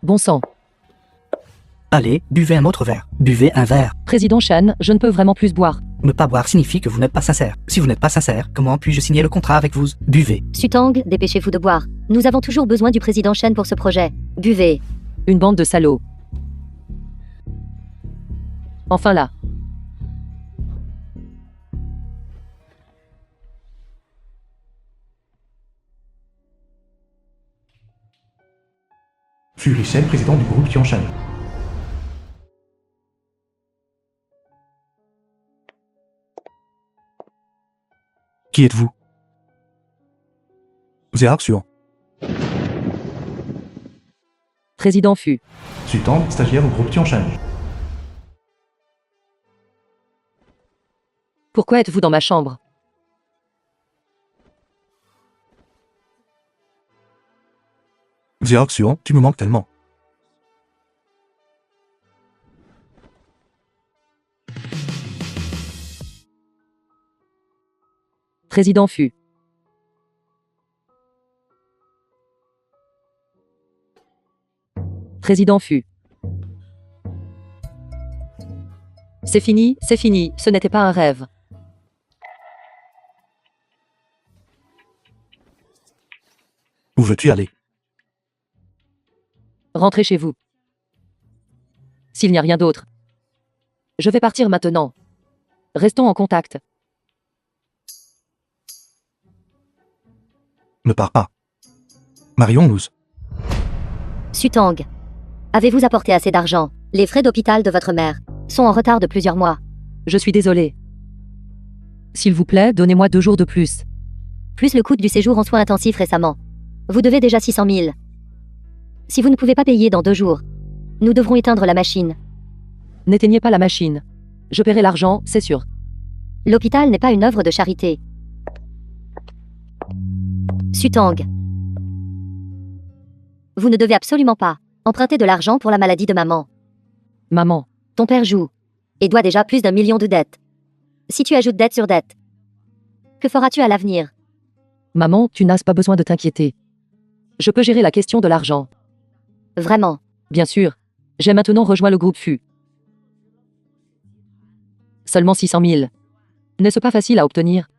Bon sang. Allez, buvez un autre verre. Buvez un verre. Président Chan, je ne peux vraiment plus boire. Ne pas boire signifie que vous n'êtes pas sincère. Si vous n'êtes pas sincère, comment puis-je signer le contrat avec vous? Buvez. Sutang, dépêchez-vous de boire. Nous avons toujours besoin du président Chen pour ce projet. Buvez. Une bande de salauds. Enfin là. Fury Shen, président du groupe Tianshan. Qui êtes-vous? Zéark Suan. Président Fu. Sultan, stagiaire au groupe Tianshan. Pourquoi êtes-vous dans ma chambre? Zéark Suan, tu me manques tellement. Président Fu. Président Fu. C'est fini, ce n'était pas un rêve. Où veux-tu aller? Rentrez chez vous. S'il n'y a rien d'autre. Je vais partir maintenant. Restons en contact. Ne pars pas. Marions-nous. Sutang. Avez-vous apporté assez d'argent? Les frais d'hôpital de votre mère sont en retard de plusieurs mois. Je suis désolé. S'il vous plaît, donnez-moi 2 jours de plus. Plus le coût du séjour en soins intensifs récemment. Vous devez déjà 600 000. Si vous ne pouvez pas payer dans 2 jours, nous devrons éteindre la machine. N'éteignez pas la machine. Je paierai l'argent, c'est sûr. L'hôpital n'est pas une œuvre de charité. Sutang. Vous ne devez absolument pas emprunter de l'argent pour la maladie de maman. Maman. Ton père joue et doit déjà plus d'1 million de dettes. Si tu ajoutes dette sur dette, que feras-tu à l'avenir? Maman, tu n'as pas besoin de t'inquiéter. Je peux gérer la question de l'argent. Vraiment? Bien sûr. J'ai maintenant rejoint le groupe Fu. Seulement 600 000. N'est-ce pas facile à obtenir?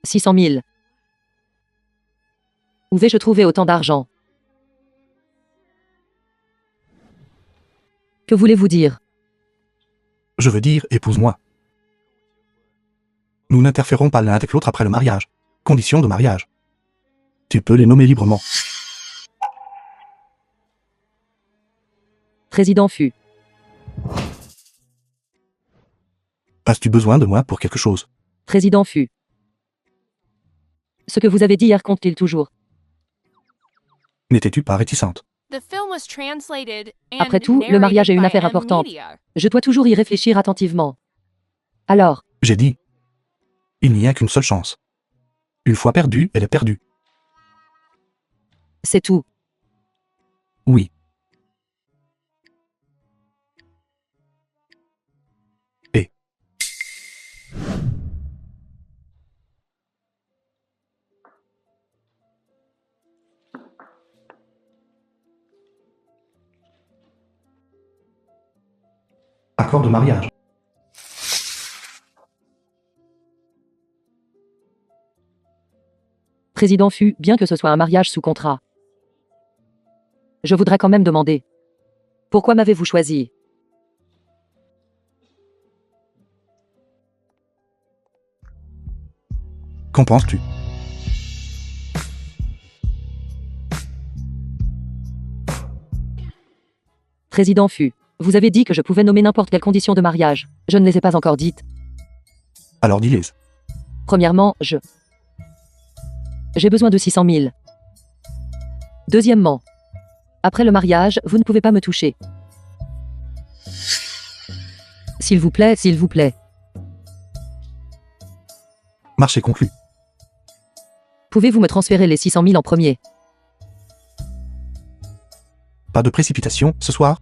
« 600 000. Où vais-je trouver autant d'argent? Que voulez-vous dire? Je veux dire, épouse-moi. Nous n'interférons pas l'un avec l'autre après le mariage. Conditions de mariage. Tu peux les nommer librement. Président Fu. As-tu besoin de moi pour quelque chose? Président Fu. Ce que vous avez dit hier compte-t-il toujours? N'étais-tu pas réticente? Après tout, le mariage est une affaire importante. Je dois toujours y réfléchir attentivement. Alors, J'ai dit. Il n'y a qu'une seule chance. Une fois perdue, elle est perdue. c'est tout. Oui. Et. Accord de mariage. Président Fu, bien que ce soit un mariage sous contrat. Je voudrais quand même demander. Pourquoi m'avez-vous choisi? Qu'en penses-tu? Président Fu, vous avez dit que je pouvais nommer n'importe quelle condition de mariage. Je ne les ai pas encore dites. Alors dis-les. Premièrement, j'ai besoin de 600 000. Deuxièmement, après le mariage, vous ne pouvez pas me toucher. S'il vous plaît, s'il vous plaît. Marché conclu. Pouvez-vous me transférer les 600 000 en premier? Pas de précipitation, ce soir?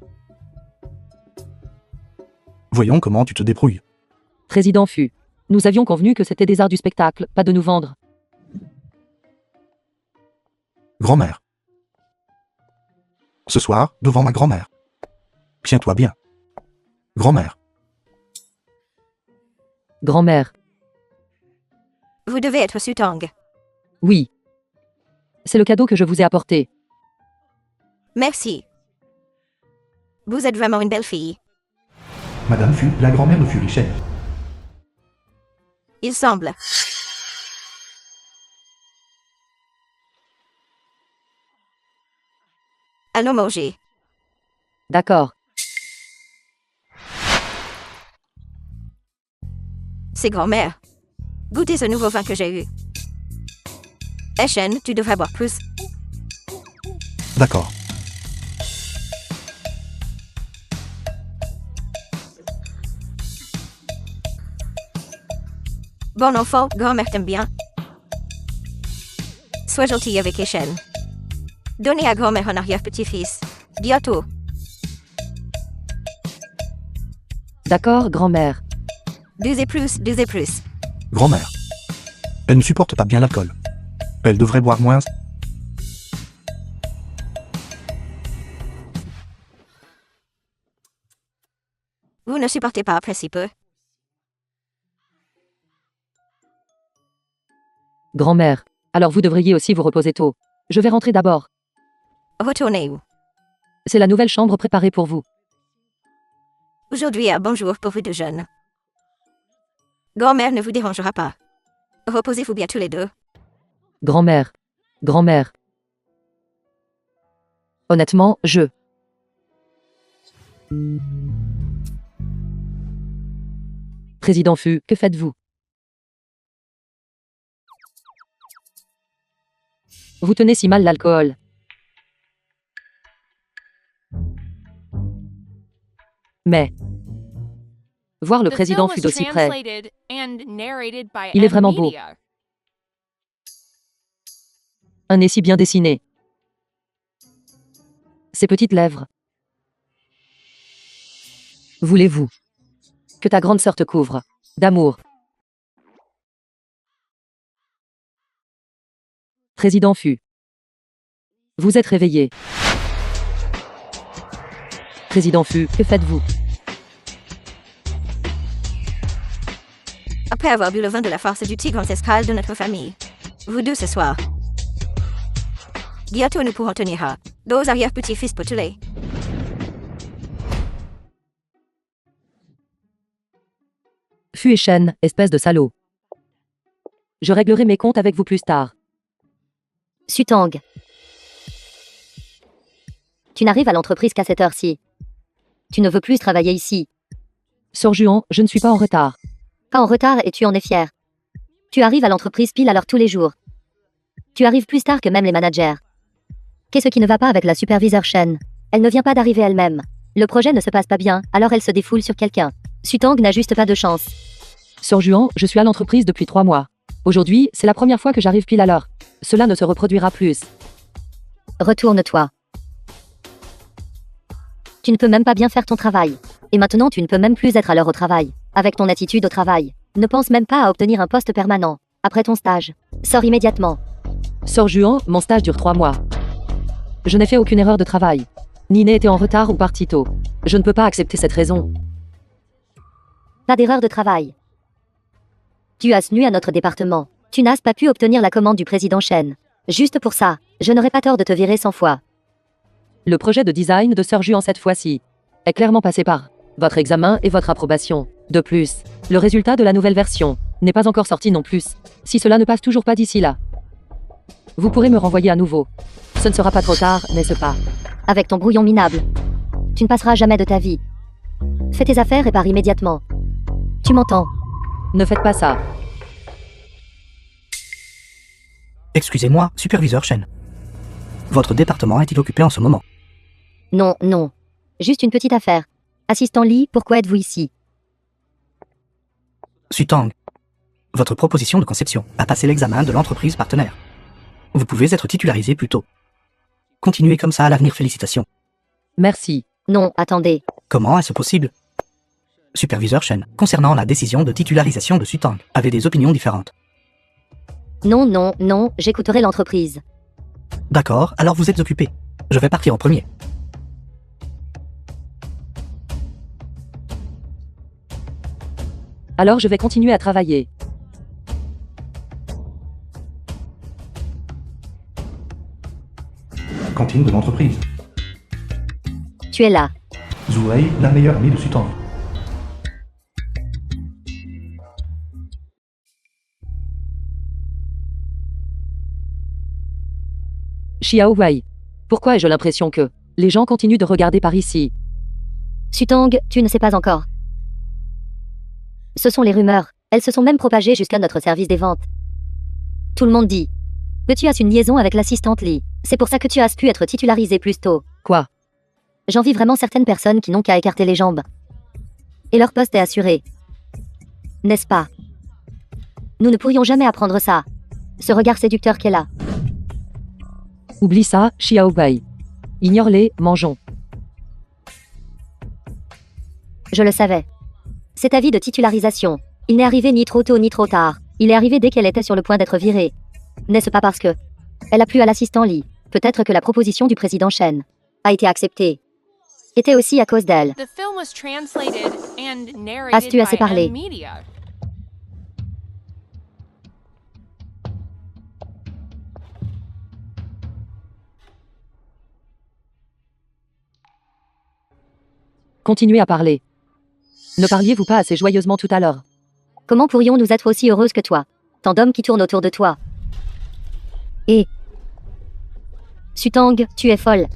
Voyons comment tu te débrouilles. Président Fu, nous avions convenu que c'était des arts du spectacle, pas de nous vendre. Grand-mère. Ce soir, devant ma grand-mère. Tiens-toi bien. Grand-mère. Grand-mère. Vous devez être Sutang. Oui. C'est le cadeau que je vous ai apporté. Merci. Vous êtes vraiment une belle fille. Madame fut la grand-mère de Furichen. Il semble. Allons manger. D'accord. C'est grand-mère. Goûtez ce nouveau vin que j'ai eu. Echen, tu devrais boire plus. D'accord. Bon enfant, grand-mère t'aime bien. Sois gentil avec Echen. Donnez à grand-mère un arrière-petit-fils. Bientôt. D'accord, grand-mère. 2 et plus, 2 et plus. Grand-mère. Elle ne supporte pas bien l'alcool. Elle devrait boire moins. Vous ne supportez pas après si peu. Grand-mère. Alors vous devriez aussi vous reposer tôt. Je vais rentrer d'abord. Retournez où? C'est la nouvelle chambre préparée pour vous. Aujourd'hui à bonjour pour vous deux jeunes. Grand-mère ne vous dérangera pas. Reposez-vous bien tous les deux. Grand-mère. Grand-mère. Honnêtement, je... Président Fu, que faites-vous? Vous tenez si mal l'alcool. Mais... Voir le président Fu d'aussi près. Il est vraiment beau. Un nez si bien dessiné. Ses petites lèvres. Voulez-vous que ta grande sœur te couvre d'amour? Président Fu. Vous êtes réveillé. Président Fu, que faites-vous? Après avoir bu le vin de la force du tigre ancestral de notre famille. Vous deux ce soir. Bientôt nous pourrons tenir à 2 arrière-petits-fils potelés. Fu et Shen, espèce de salaud. Je réglerai mes comptes avec vous plus tard. Sutang. Tu n'arrives à l'entreprise qu'à cette heure-ci. Tu ne veux plus travailler ici. Sœur Juan, je ne suis pas en retard. Pas en retard et tu en es fier. Tu arrives à l'entreprise pile à l'heure tous les jours. Tu arrives plus tard que même les managers. Qu'est-ce qui ne va pas avec la superviseure Shen? Elle ne vient pas d'arriver elle-même. Le projet ne se passe pas bien, alors elle se défoule sur quelqu'un. Sutang n'a juste pas de chance. Sœur Juan, je suis à l'entreprise depuis 3 mois. Aujourd'hui, c'est la première fois que j'arrive pile à l'heure. Cela ne se reproduira plus. Retourne-toi. Tu ne peux même pas bien faire ton travail. Et maintenant tu ne peux même plus être à l'heure au travail. Avec ton attitude au travail. Ne pense même pas à obtenir un poste permanent. Après ton stage. Sors immédiatement. Sœur Juan, mon stage dure 3 mois. Je n'ai fait aucune erreur de travail. Ni n'ai été en retard ou parti tôt. Je ne peux pas accepter cette raison. Pas d'erreur de travail. Tu as nu à notre département. Tu n'as pas pu obtenir la commande du président Shen. Juste pour ça, je n'aurais pas tort de te virer 100 fois. Le projet de design de Sœur Juan cette fois-ci est clairement passé par votre examen et votre approbation. De plus, le résultat de la nouvelle version n'est pas encore sorti non plus. Si cela ne passe toujours pas d'ici là, vous pourrez me renvoyer à nouveau. Ce ne sera pas trop tard, n'est-ce pas? Avec ton brouillon minable. Tu ne passeras jamais de ta vie. Fais tes affaires et pars immédiatement. Tu m'entends? Ne faites pas ça. Excusez-moi, superviseur Shen. Votre département est-il occupé en ce moment? Non, non. Juste une petite affaire. Assistant Lee, pourquoi êtes-vous ici? Sutang. Votre proposition de conception a passé l'examen de l'entreprise partenaire. Vous pouvez être titularisé plus tôt. Continuez comme ça à l'avenir, félicitations. Merci. Non, attendez. Comment est-ce possible? Superviseur Shen, concernant la décision de titularisation de Sutang, avez des opinions différentes. Non, non, non, j'écouterai l'entreprise. D'accord, alors vous êtes occupé. Je vais partir en premier. Alors je vais continuer à travailler. Cantine de l'entreprise. Tu es là. Zouei, la meilleure amie de Sutang. Xiao Wei. Pourquoi ai-je l'impression que les gens continuent de regarder par ici? Sutang, tu ne sais pas encore. Ce sont les rumeurs. Elles se sont même propagées jusqu'à notre service des ventes. Tout le monde dit que tu as une liaison avec l'assistante Lee. C'est pour ça que tu as pu être titularisé plus tôt. Quoi? J'envie vraiment certaines personnes qui n'ont qu'à écarter les jambes. Et leur poste est assuré. N'est-ce pas? Nous ne pourrions jamais apprendre ça. Ce regard séducteur qu'elle a. Oublie ça, Xiao Wei. Ignore-les, mangeons. Je le savais. Cet avis de titularisation, il n'est arrivé ni trop tôt ni trop tard. Il est arrivé dès qu'elle était sur le point d'être virée. N'est-ce pas parce que elle a plu à l'assistant Lee? Peut-être que la proposition du président Shen a été acceptée. Était aussi à cause d'elle. The film was translated and narrated As-tu assez by parlé? Media. Continuez à parler. Ne parliez-vous pas assez joyeusement tout à l'heure? Comment pourrions-nous être aussi heureuses que toi? Tant d'hommes qui tournent autour de toi. Et Sutang, tu es folle.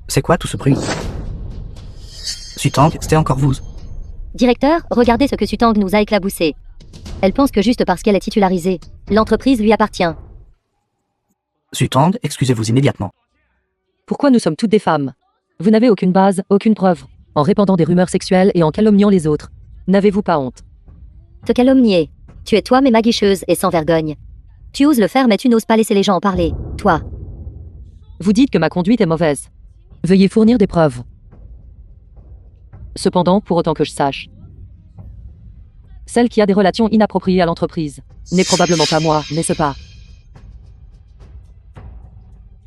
C'est quoi tout ce bruit? Sutang, c'était encore vous. Directeur, regardez ce que Sutang nous a éclaboussé. Elle pense que juste parce qu'elle est titularisée, l'entreprise lui appartient. Sutang, excusez-vous immédiatement. Pourquoi nous sommes toutes des femmes? Vous n'avez aucune base, aucune preuve. En répandant des rumeurs sexuelles et en calomniant les autres. N'avez-vous pas honte? Te calomnier. Tu es toi-même aguicheuse et sans vergogne. Tu oses le faire mais tu n'oses pas laisser les gens en parler. Toi. Vous dites que ma conduite est mauvaise. Veuillez fournir des preuves. Cependant, pour autant que je sache, celle qui a des relations inappropriées à l'entreprise n'est probablement pas moi, n'est-ce pas?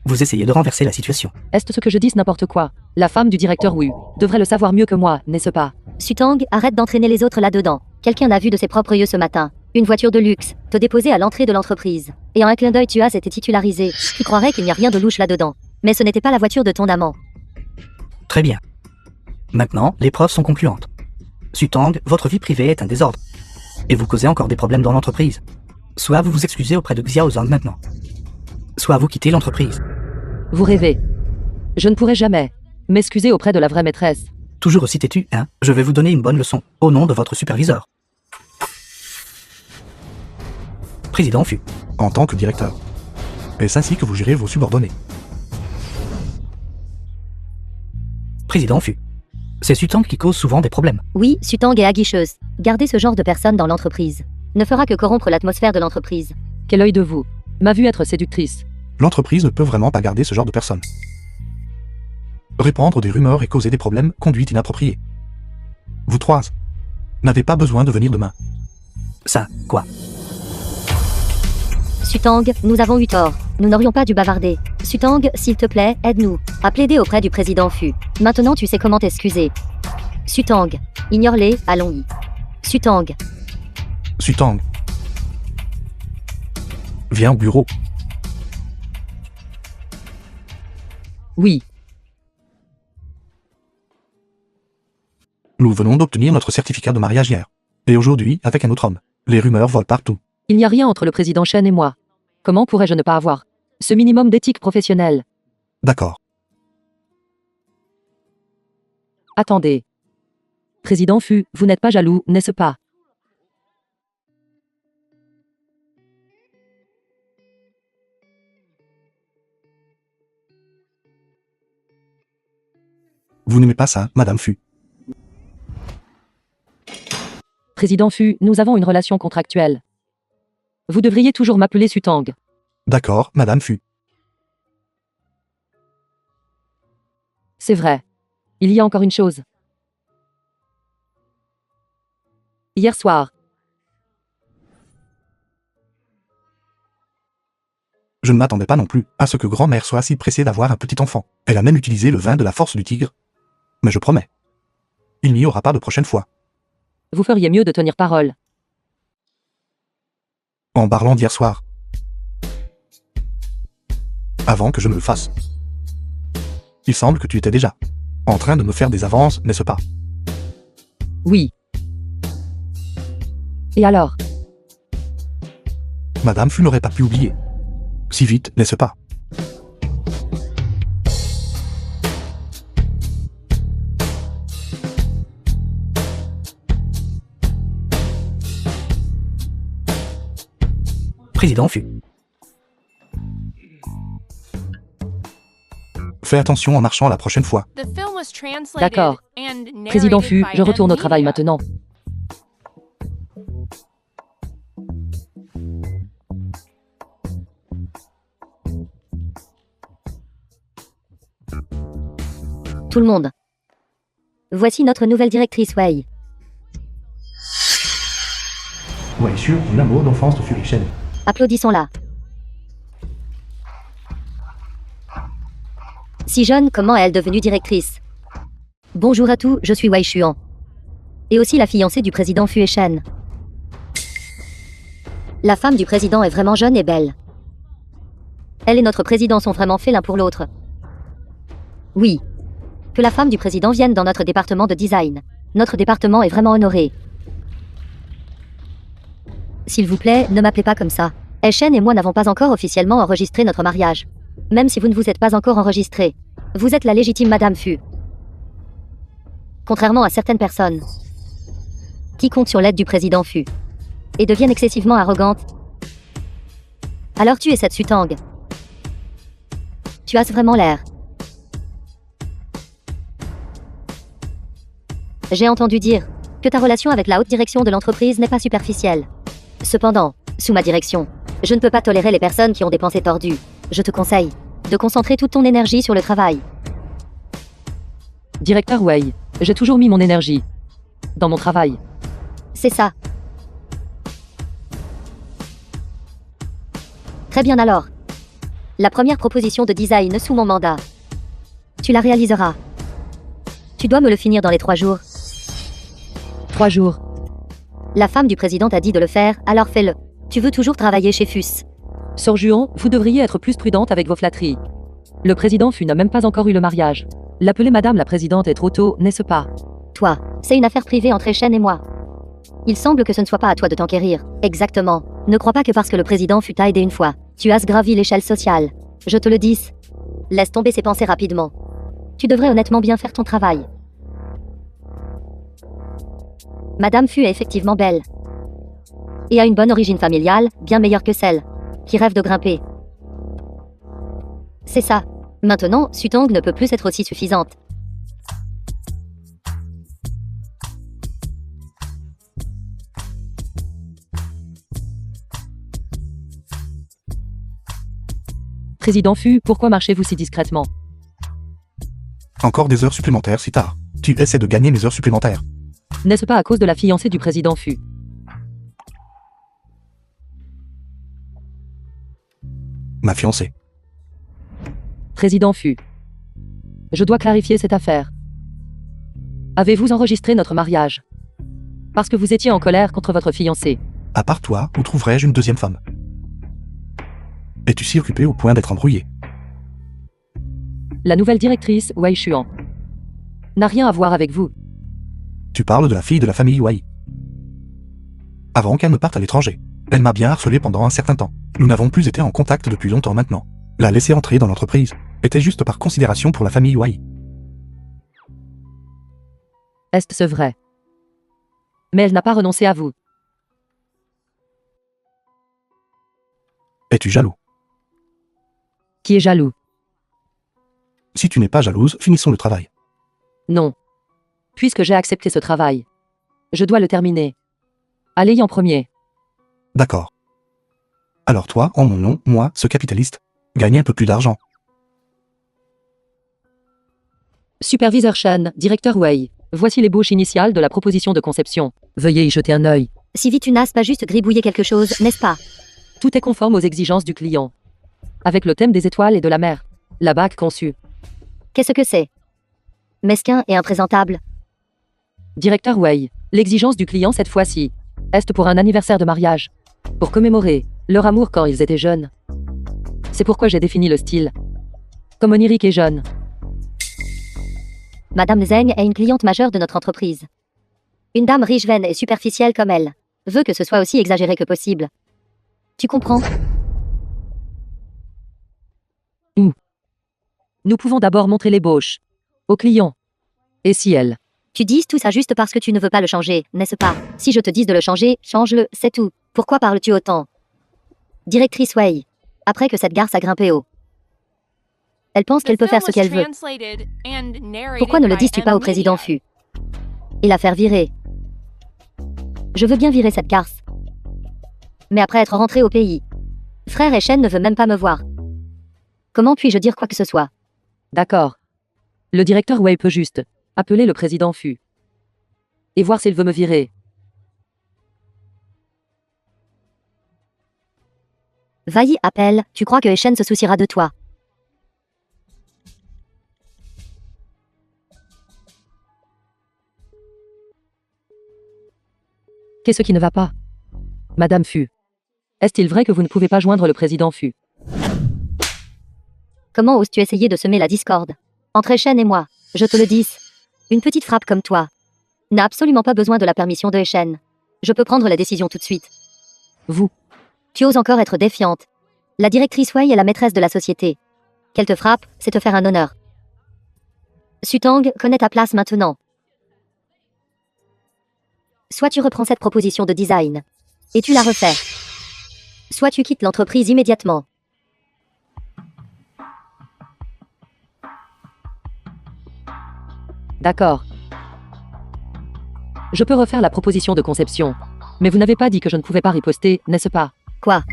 Vous essayez de renverser la situation. Est-ce ce que je dis n'importe quoi? La femme du directeur Wu devrait le savoir mieux que moi, n'est-ce pas? Sutang, arrête d'entraîner les autres là-dedans. Quelqu'un l'a vu de ses propres yeux ce matin. Une voiture de luxe, te déposer à l'entrée de l'entreprise. Et en un clin d'œil tu as été titularisé. Tu croirais qu'il n'y a rien de louche là-dedans. Mais ce n'était pas la voiture de ton amant. Très bien. Maintenant, les preuves sont concluantes. Sutang, votre vie privée est un désordre. Et vous causez encore des problèmes dans l'entreprise. Soit vous vous excusez auprès de Xiao Zhang maintenant. Soit vous quittez l'entreprise. Vous rêvez. Je ne pourrai jamais m'excuser auprès de la vraie maîtresse. Toujours aussi têtu, hein? Je vais vous donner une bonne leçon, au nom de votre superviseur. Président Fu. En tant que directeur. Est-ce ainsi que vous gérez vos subordonnés? Président Fu. C'est Sutang qui cause souvent des problèmes. Oui, Sutang est aguicheuse. Garder ce genre de personnes dans l'entreprise ne fera que corrompre l'atmosphère de l'entreprise. Quel œil de vous m'a vu être séductrice. L'entreprise ne peut vraiment pas garder ce genre de personnes. Répandre des rumeurs et causer des problèmes, conduite inappropriée. Vous trois n'avez pas besoin de venir demain. Ça, quoi? Sutang, nous avons eu tort. Nous n'aurions pas dû bavarder. Sutang, s'il te plaît, aide-nous à plaider auprès du président Fu. Maintenant tu sais comment t'excuser. Sutang, ignore-les, allons-y. Sutang, Sutang. Viens au bureau. Oui, Nous venons d'obtenir notre certificat de mariage hier. Et aujourd'hui, avec un autre homme. Les rumeurs volent partout. il n'y a rien entre le président Shen et moi. Comment pourrais-je ne pas avoir ce minimum d'éthique professionnelle? D'accord. Attendez. Président Fu, vous n'êtes pas jaloux, n'est-ce pas? Vous n'aimez pas ça, Madame Fu. Président Fu, nous avons une relation contractuelle. Vous devriez toujours m'appeler Sutang. D'accord, Madame Fu. C'est vrai. Il y a encore une chose. Hier soir, Je ne m'attendais pas non plus à ce que grand-mère soit si pressée d'avoir un petit enfant. Elle a même utilisé le vin de la force du tigre. Mais je promets. Il n'y aura pas de prochaine fois. Vous feriez mieux de tenir parole. En parlant d'hier soir. Avant que je ne le fasse. Il semble que tu étais déjà en train de me faire des avances, n'est-ce pas? Oui. Et alors? Madame Fu n'aurait pas pu oublier. Si vite, n'est-ce pas? Président Fu. Fais attention en marchant la prochaine fois. The film was translated D'accord. and Président narrated Fu, by je retourne au travail Media. maintenant. Tout le monde. Voici notre nouvelle directrice Wei. Ouais, sûr, l'amour d'enfance de Fury Shen. Applaudissons-la. Si jeune, comment est-elle devenue directrice? Bonjour à tous, je suis Wei Xuan. Et aussi la fiancée du président Fu Shen. La femme du président est vraiment jeune et belle. Elle et notre président sont vraiment faits l'un pour l'autre. Oui. Que la femme du président vienne dans notre département de design. Notre département est vraiment honoré. S'il vous plaît, ne m'appelez pas comme ça. Shen et moi n'avons pas encore officiellement enregistré notre mariage. Même si vous ne vous êtes pas encore enregistré. Vous êtes la légitime Madame Fu. Contrairement à certaines personnes qui comptent sur l'aide du président Fu et deviennent excessivement arrogantes. Alors tu es cette Sutang. Tu as vraiment l'air. J'ai entendu dire que ta relation avec la haute direction de l'entreprise n'est pas superficielle. Cependant, sous ma direction, je ne peux pas tolérer les personnes qui ont des pensées tordues. Je te conseille de concentrer toute ton énergie sur le travail. Directeur Wei, j'ai toujours mis mon énergie dans mon travail. C'est ça. Très bien alors. La première proposition de design sous mon mandat. Tu la réaliseras. Tu dois me le finir dans les 3 jours. 3 jours. La femme du président t'a dit de le faire, alors fais-le. Tu veux toujours travailler chez FUS. Sœur Juan, vous devriez être plus prudente avec vos flatteries. Le président Fu n'a même pas encore eu le mariage. L'appeler madame la présidente est trop tôt, n'est-ce pas? Toi, c'est une affaire privée entre Shen et moi. Il semble que ce ne soit pas à toi de t'enquérir. Exactement. Ne crois pas que parce que le président Fu t'a aidé une fois, tu as gravi l'échelle sociale. Je te le dis. Laisse tomber ces pensées rapidement. Tu devrais honnêtement bien faire ton travail. Madame Fu est effectivement belle. Et a une bonne origine familiale, bien meilleure que celle qui rêve de grimper. C'est ça. Maintenant, Sutang ne peut plus être aussi suffisante. Président Fu, pourquoi marchez-vous si discrètement? Encore des heures supplémentaires si tard. Tu essaies de gagner mes heures supplémentaires. N'est-ce pas à cause de la fiancée du président Fu? Ma fiancée. Président Fu. Je dois clarifier cette affaire. Avez-vous enregistré notre mariage? Parce que vous étiez en colère contre votre fiancé. À part toi, où trouverais-je une deuxième femme? Es-tu si occupé au point d'être embrouillé? La nouvelle directrice, Wei Xuan, n'a rien à voir avec vous. Tu parles de la fille de la famille Wei. Avant qu'elle ne parte à l'étranger. Elle m'a bien harcelé pendant un certain temps. Nous n'avons plus été en contact depuis longtemps maintenant. La laisser entrer dans l'entreprise était juste par considération pour la famille Wei. Est-ce vrai? Mais elle n'a pas renoncé à vous. Es-tu jaloux? Qui est jaloux? Si tu n'es pas jalouse, finissons le travail. Non. Puisque j'ai accepté ce travail, je dois le terminer. Allez en premier. D'accord. Alors toi, en mon nom, moi, ce capitaliste, gagne un peu plus d'argent. Superviseur Shen, directeur Wei, voici l'ébauche initiale de la proposition de conception. Veuillez y jeter un œil. Si vite tu n'as pas juste gribouillé quelque chose, n'est-ce pas? Tout est conforme aux exigences du client. avec le thème des étoiles et de la mer. La bague conçue. Qu'est-ce que c'est? Mesquin et imprésentable. Directeur Wei, l'exigence du client cette fois-ci. Est pour un anniversaire de mariage. Pour commémorer leur amour quand ils étaient jeunes. C'est pourquoi j'ai défini le style. Comme onirique et jeune. Madame Zeng est une cliente majeure de notre entreprise. Une dame riche, vaine et superficielle comme elle veut que ce soit aussi exagéré que possible. Tu comprends? Nous pouvons d'abord montrer l'ébauche. Au client. Et si elle. Tu dis tout ça juste parce que tu ne veux pas le changer, n'est-ce pas? Si je te dis de le changer, change-le, c'est tout. Pourquoi parles-tu autant? Directrice Wei. Après que cette garce a grimpé haut. Elle pense qu'elle peut faire ce qu'elle veut. Pourquoi ne le dis-tu pas au président Fu? Et la faire virer. Je veux bien virer cette garce. Mais après être rentré au pays. Frère Shen ne veut même pas me voir. Comment puis-je dire quoi que ce soit? D'accord. Le directeur Wei peut juste appeler le président Fu. Et voir s'il veut me virer. Vailly appelle, tu crois que Shen se souciera de toi? Qu'est-ce qui ne va pas? Madame Fu. Est-il vrai que vous ne pouvez pas joindre le président Fu? Comment oses-tu essayer de semer la discorde? Entre Shen et moi, je te le dis. Une petite frappe comme toi n'a absolument pas besoin de la permission de Shen. Je peux prendre la décision tout de suite. Vous. Tu oses encore être défiante. La directrice Wei est la maîtresse de la société. Qu'elle te frappe, c'est te faire un honneur. Sutang, connais ta place maintenant. Soit tu reprends cette proposition de design et tu la refais. Soit tu quittes l'entreprise immédiatement. D'accord. Je peux refaire la proposition de conception. Mais vous n'avez pas dit que je ne pouvais pas riposter, n'est-ce pas? Quoi?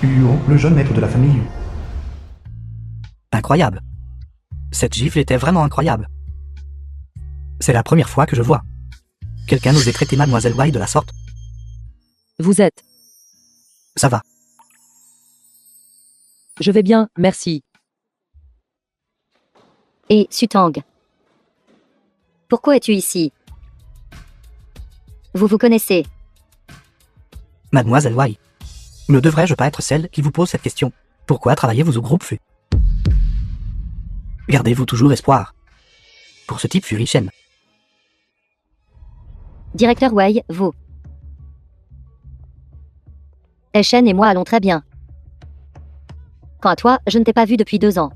Huon, le jeune maître de la famille Yu. Incroyable. Cette gifle était vraiment incroyable. C'est la première fois que je vois. Quelqu'un osait traiter Mademoiselle Wei de la sorte. Vous êtes. Ça va. Je vais bien, merci. Et Sutang. Pourquoi es-tu ici? Vous vous connaissez? Mademoiselle Wei. Ne devrais-je pas être celle qui vous pose cette question? Pourquoi travaillez-vous au groupe Fu? Gardez-vous toujours espoir. Pour ce type Fury Shen. Directeur Wei, vous. Shen et moi allons très bien. Quant à toi, je ne t'ai pas vu depuis 2 ans.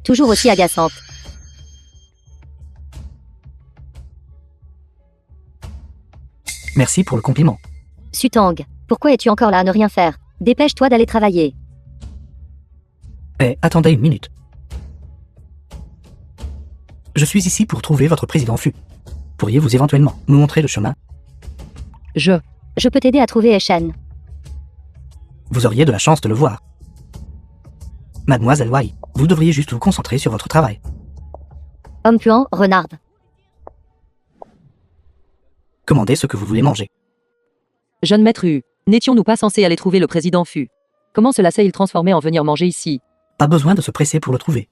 Toujours aussi agaçante. Merci pour le compliment. Sutang, pourquoi es-tu encore là à ne rien faire? Dépêche-toi d'aller travailler. Eh, attendez une minute. Je suis ici pour trouver votre président Fu. Pourriez-vous éventuellement nous montrer le chemin? Je peux t'aider à trouver Shen. Vous auriez de la chance de le voir. Mademoiselle Wei, vous devriez juste vous concentrer sur votre travail. Homme puant, renard. Commandez ce que vous voulez manger. Jeune maître Hu, n'étions-nous pas censés aller trouver le président Fu? Comment cela s'est-il transformé en venir manger ici? Pas besoin de se presser pour le trouver.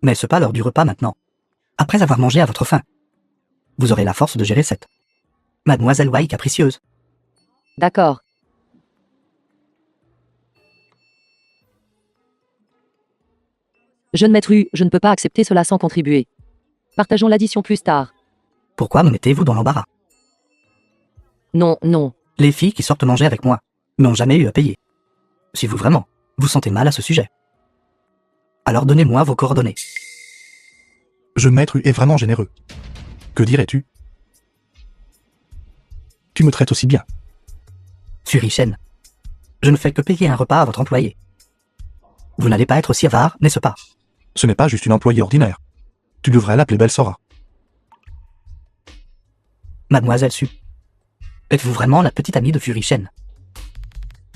Mais ce n'est pas l'heure du repas maintenant. Après avoir mangé à votre faim. Vous aurez la force de gérer cette Mademoiselle Wei capricieuse. D'accord. Jeune maître Hu, je ne peux pas accepter cela sans contribuer. Partageons l'addition plus tard. Pourquoi me mettez-vous dans l'embarras? Non, non. Les filles qui sortent manger avec moi n'ont jamais eu à payer. Si vous vraiment vous sentez mal à ce sujet, alors donnez-moi vos coordonnées. Jeune maître est vraiment généreux. Que dirais-tu? Tu me traites aussi bien. Fury Shen, je ne fais que payer un repas à votre employé. Vous n'allez pas être aussi avare, n'est-ce pas? Ce n'est pas juste une employée ordinaire. Tu devrais l'appeler Belle Sora. Mademoiselle Su, êtes-vous vraiment la petite amie de Fury Shen?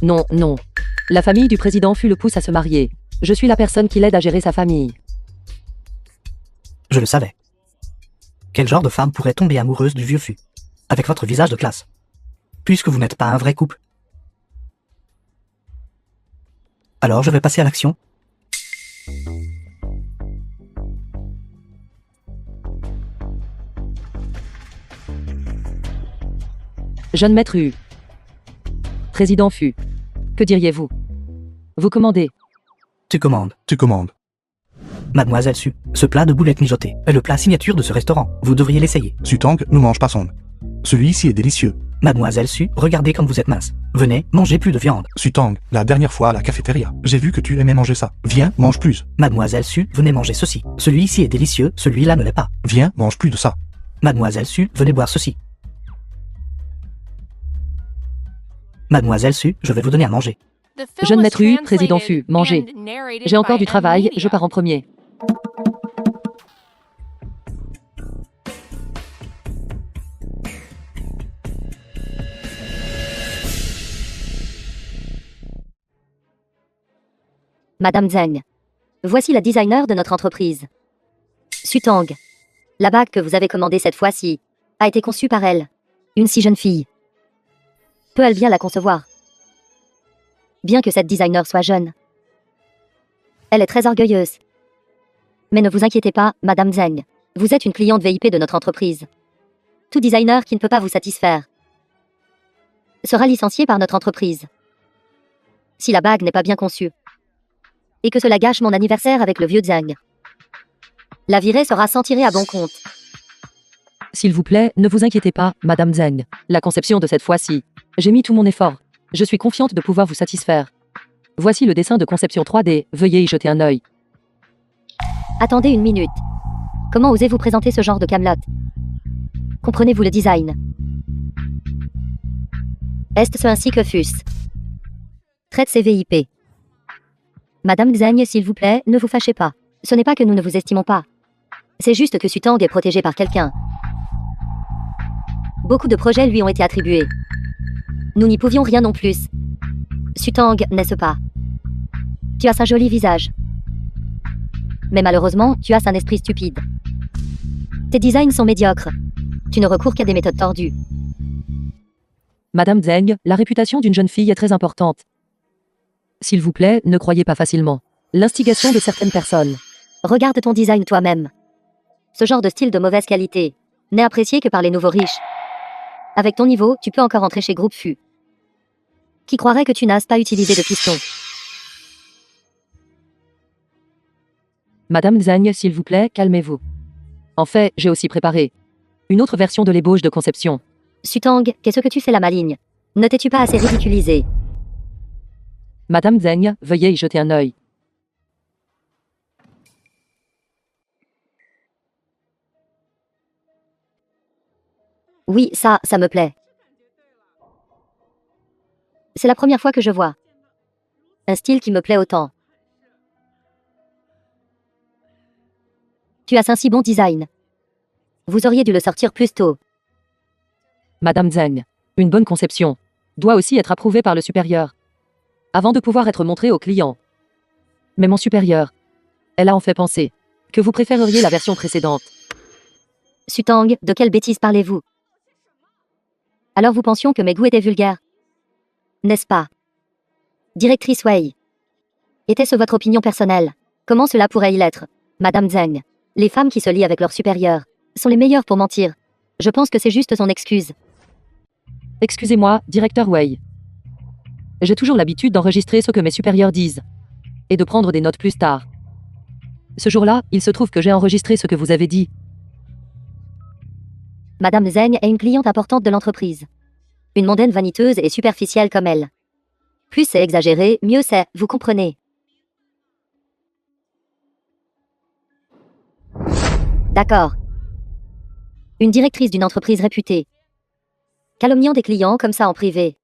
Non, non. La famille du président Fu le pousse à se marier. Je suis la personne qui l'aide à gérer sa famille. Je le savais. Quel genre de femme pourrait tomber amoureuse du vieux Fu, avec votre visage de classe, puisque vous n'êtes pas un vrai couple? Alors je vais passer à l'action. Jeune maître U. Président Fu. Que diriez-vous? Vous commandez. Tu commandes. Tu commandes. Mademoiselle Su, ce plat de boulettes mijotées est le plat signature de ce restaurant. Vous devriez l'essayer. Sutang ne mange pas son. Celui-ci est délicieux. Mademoiselle Su, regardez comme vous êtes mince. Venez, mangez plus de viande. Sutang, la dernière fois à la cafétéria, j'ai vu que tu aimais manger ça. Viens, mange plus. Mademoiselle Su, venez manger ceci. Celui-ci est délicieux, celui-là ne l'est pas. Viens, mange plus de ça. Mademoiselle Su, venez boire ceci. Mademoiselle Su, je vais vous donner à manger. The film Jeune was maître U, président Fu, translated mangez. and narrated J'ai encore by du travail, Amelia. je pars en premier. Madame Zheng. Voici la designer de notre entreprise. Sutang. La bague que vous avez commandée cette fois-ci a été conçue par elle. Une si jeune fille. Peut-elle bien la concevoir? Bien que cette designer soit jeune. Elle est très orgueilleuse. Mais ne vous inquiétez pas, Madame Zheng. Vous êtes une cliente VIP de notre entreprise. Tout designer qui ne peut pas vous satisfaire sera licencié par notre entreprise. Si la bague n'est pas bien conçue, et que cela gâche mon anniversaire avec le vieux Zheng, la virée sera sans tirer à bon compte. S'il vous plaît, ne vous inquiétez pas, Madame Zheng. La conception de cette fois-ci. J'ai mis tout mon effort. Je suis confiante de pouvoir vous satisfaire. Voici le dessin de conception 3D, veuillez y jeter un œil. Attendez une minute. Comment osez-vous présenter ce genre de camelote? Comprenez-vous le design? Est-ce ainsi que fût? Traite CVIP. Madame Zheng, s'il vous plaît, ne vous fâchez pas. Ce n'est pas que nous ne vous estimons pas. C'est juste que Sutang est protégé par quelqu'un. Beaucoup de projets lui ont été attribués. Nous n'y pouvions rien non plus. Sutang, n'est-ce pas? Tu as un joli visage. Mais malheureusement, tu as un esprit stupide. Tes designs sont médiocres. Tu ne recours qu'à des méthodes tordues. Madame Zheng, la réputation d'une jeune fille est très importante. S'il vous plaît, ne croyez pas facilement l'instigation de certaines personnes. Regarde ton design toi-même. Ce genre de style de mauvaise qualité n'est apprécié que par les nouveaux riches. Avec ton niveau, tu peux encore entrer chez Groupe Fu. Qui croirait que tu n'as pas utilisé de piston? Madame Zheng, s'il vous plaît, calmez-vous. En fait, j'ai aussi préparé une autre version de l'ébauche de conception. Sutang, qu'est-ce que tu fais la maligne? Ne t'es-tu pas assez ridiculisé? Madame Zheng, veuillez y jeter un œil. Oui, ça me plaît. C'est la première fois que je vois un style qui me plaît autant. Tu as un si bon design. Vous auriez dû le sortir plus tôt. Madame Zheng, une bonne conception doit aussi être approuvée par le supérieur avant de pouvoir être montrée au client. Mais mon supérieur, elle a en fait pensé que vous préféreriez la version précédente. Sutang, de quelle bêtise parlez-vous? Alors vous pensions que mes goûts étaient vulgaires? N'est-ce pas? Directrice Wei. Était-ce votre opinion personnelle? Comment cela pourrait y l'être? Madame Zheng, les femmes qui se lient avec leurs supérieurs sont les meilleures pour mentir. Je pense que c'est juste son excuse. Excusez-moi, directeur Wei. J'ai toujours l'habitude d'enregistrer ce que mes supérieurs disent et de prendre des notes plus tard. Ce jour-là, il se trouve que j'ai enregistré ce que vous avez dit. Madame Zheng est une cliente importante de l'entreprise. Une mondaine vaniteuse et superficielle comme elle. Plus c'est exagéré, mieux c'est, vous comprenez. D'accord. Une directrice d'une entreprise réputée. Calomniant des clients comme ça en privé.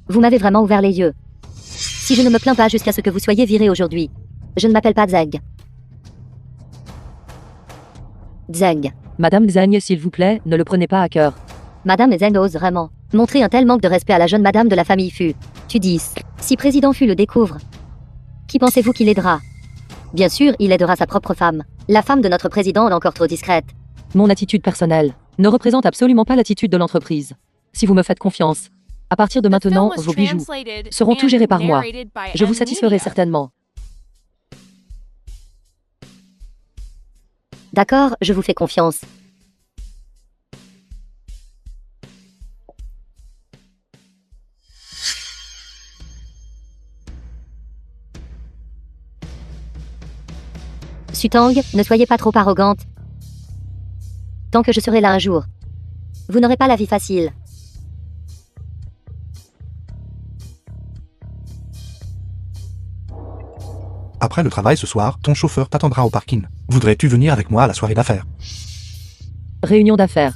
Vous m'avez vraiment ouvert les yeux. Si je ne me plains pas jusqu'à ce que vous soyez viré aujourd'hui. Je ne m'appelle pas Zheng. Zheng. Madame Zheng, s'il vous plaît, ne le prenez pas à cœur. Madame Zheng ose vraiment montrer un tel manque de respect à la jeune madame de la famille Fu. Tu dis, si président Fu le découvre, qui pensez-vous qu'il aidera? Bien sûr, il aidera sa propre femme. La femme de notre président est encore trop discrète. Mon attitude personnelle ne représente absolument pas l'attitude de l'entreprise. Si vous me faites confiance, à partir de maintenant, vos bijoux seront tout gérés par moi. Je vous satisferai certainement. D'accord, je vous fais confiance. Sutang, ne soyez pas trop arrogante. Tant que je serai là un jour, vous n'aurez pas la vie facile. Après le travail ce soir, ton chauffeur t'attendra au parking. Voudrais-tu venir avec moi à la soirée d'affaires? Réunion d'affaires.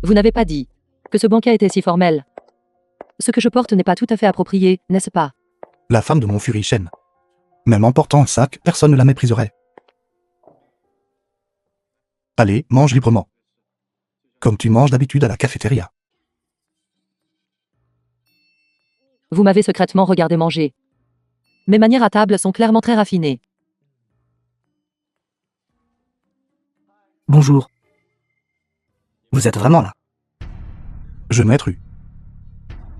Vous n'avez pas dit que ce banquet était si formel. Ce que je porte n'est pas tout à fait approprié, n'est-ce pas? La femme de mon furie Shen. Même en portant un sac, personne ne la mépriserait. Allez, mange librement. Comme tu manges d'habitude à la cafétéria. Vous m'avez secrètement regardé manger. Mes manières à table sont clairement très raffinées. Bonjour. Vous êtes vraiment là? Je maître eu.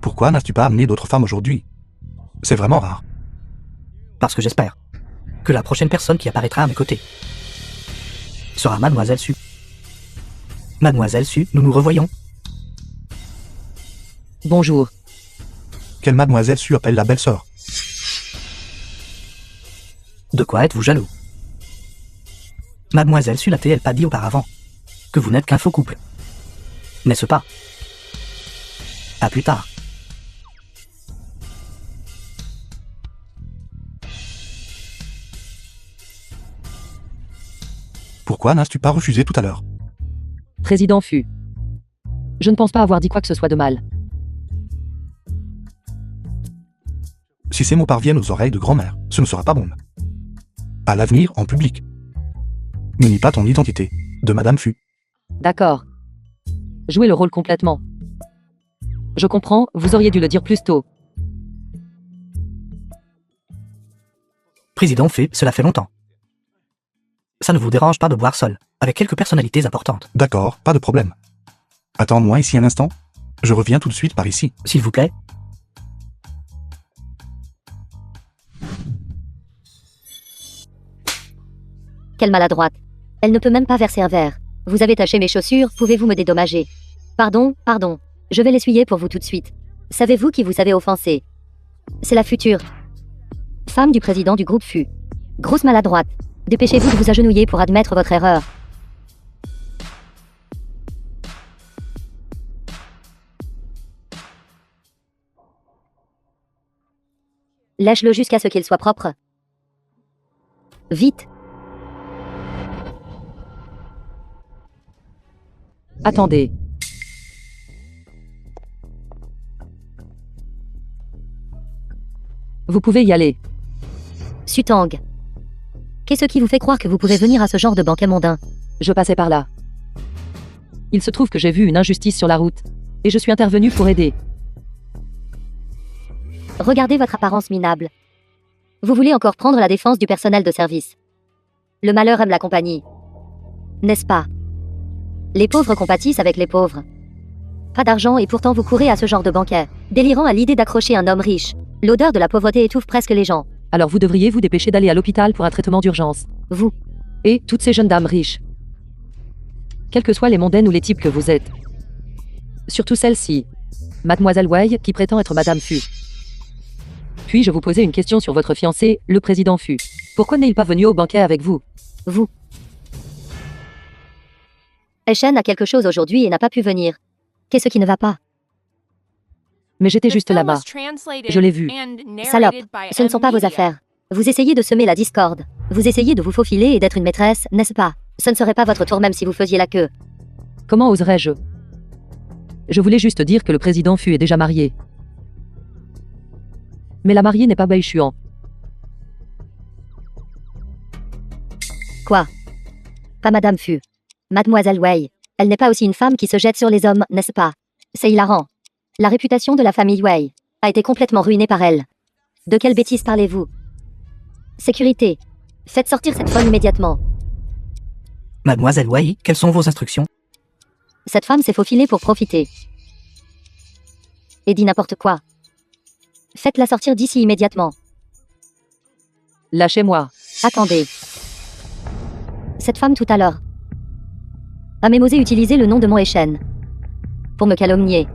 Pourquoi n'as-tu pas amené d'autres femmes aujourd'hui? C'est vraiment rare. Parce que j'espère que la prochaine personne qui apparaîtra à mes côtés sera Mademoiselle Su. Mademoiselle Su, nous nous revoyons. Bonjour. Quelle Mademoiselle Su appelle la belle-sœur? De quoi êtes-vous jaloux? Mademoiselle Su n'a-t-elle pas dit auparavant que vous n'êtes qu'un faux couple? N'est-ce pas? À plus tard. Pourquoi n'as-tu pas refusé tout à l'heure? Président Fu. Je ne pense pas avoir dit quoi que ce soit de mal. Si ces mots parviennent aux oreilles de grand-mère, ce ne sera pas bon. À l'avenir, en public. Ne nie pas ton identité, de Madame Fu. D'accord. Jouez le rôle complètement. Je comprends, vous auriez dû le dire plus tôt. Président Fu, cela fait longtemps. Ça ne vous dérange pas de boire seul, avec quelques personnalités importantes? D'accord, pas de problème. Attends-moi ici un instant. Je reviens tout de suite par ici. S'il vous plaît. Quelle maladroite. Elle ne peut même pas verser un verre. Vous avez taché mes chaussures, pouvez-vous me dédommager? Pardon, pardon. Je vais l'essuyer pour vous tout de suite. Savez-vous qui vous avez offensé? C'est la future femme du président du groupe Fu. Grosse maladroite. Dépêchez-vous de vous agenouiller pour admettre votre erreur. Lèche-le jusqu'à ce qu'il soit propre. Vite. Attendez. Vous pouvez y aller. Sutang. Qu'est-ce qui vous fait croire que vous pourrez venir à ce genre de banquet mondain? Je passais par là. Il se trouve que j'ai vu une injustice sur la route, et je suis intervenu pour aider. Regardez votre apparence minable. Vous voulez encore prendre la défense du personnel de service. Le malheur aime la compagnie. N'est-ce pas? Les pauvres compatissent avec les pauvres. Pas d'argent et pourtant vous courez à ce genre de banquet, délirant à l'idée d'accrocher un homme riche. L'odeur de la pauvreté étouffe presque les gens. Alors vous devriez vous dépêcher d'aller à l'hôpital pour un traitement d'urgence. Vous. Et toutes ces jeunes dames riches. Quelles que soient les mondaines ou les types que vous êtes. Surtout celle-ci. Mademoiselle Wei, qui prétend être Madame Fu. Puis-je vous poser une question sur votre fiancé, le président Fu? Pourquoi n'est-il pas venu au banquet avec vous? Vous. Eshen a quelque chose aujourd'hui et n'a pas pu venir. Qu'est-ce qui ne va pas? Mais j'étais juste là-bas. Je l'ai vu. Salope, ce ne sont pas vos affaires. Vous essayez de semer la discorde. Vous essayez de vous faufiler et d'être une maîtresse, n'est-ce pas? Ce ne serait pas votre tour même si vous faisiez la queue. Comment oserais-je? Je voulais juste dire que le président Fu est déjà marié. Mais la mariée n'est pas Wei Xuan. Quoi? Pas Madame Fu. Mademoiselle Wei. Elle n'est pas aussi une femme qui se jette sur les hommes, n'est-ce pas? C'est hilarant. La réputation de la famille Wei a été complètement ruinée par elle. De quelle bêtise parlez-vous? Sécurité. Faites sortir cette folle immédiatement. Mademoiselle Wei, quelles sont vos instructions? Cette femme s'est faufilée pour profiter. Et dit n'importe quoi. Faites-la sortir d'ici immédiatement. Lâchez-moi. Attendez. Cette femme tout à l'heure a même osé utiliser le nom de mon Echen pour me calomnier.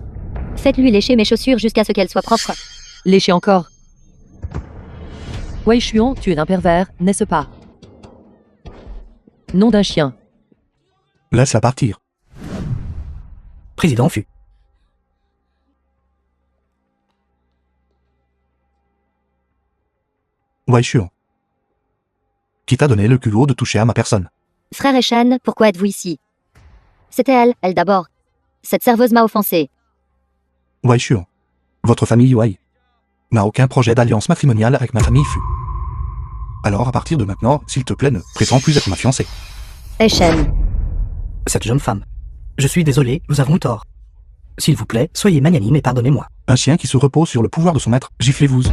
Faites-lui lécher mes chaussures jusqu'à ce qu'elles soient propres. Léchez encore. Wei Xuan, tu es un pervers, n'est-ce pas? Nom d'un chien. Laisse-la partir. Président Fu. Wei Xuan. Qui t'a donné le culot de toucher à ma personne? Frère Echen, pourquoi êtes-vous ici? C'était elle d'abord. Cette serveuse m'a offensé. Wei Xuan. Votre famille Wei n'a aucun projet d'alliance matrimoniale avec ma famille Fu. Alors à partir de maintenant, s'il te plaît, ne prétends plus être ma fiancée. Echen. Cette jeune femme. Je suis désolé, nous avons tort. S'il vous plaît, soyez magnanime et pardonnez-moi. Un chien qui se repose sur le pouvoir de son maître, giflez-vous.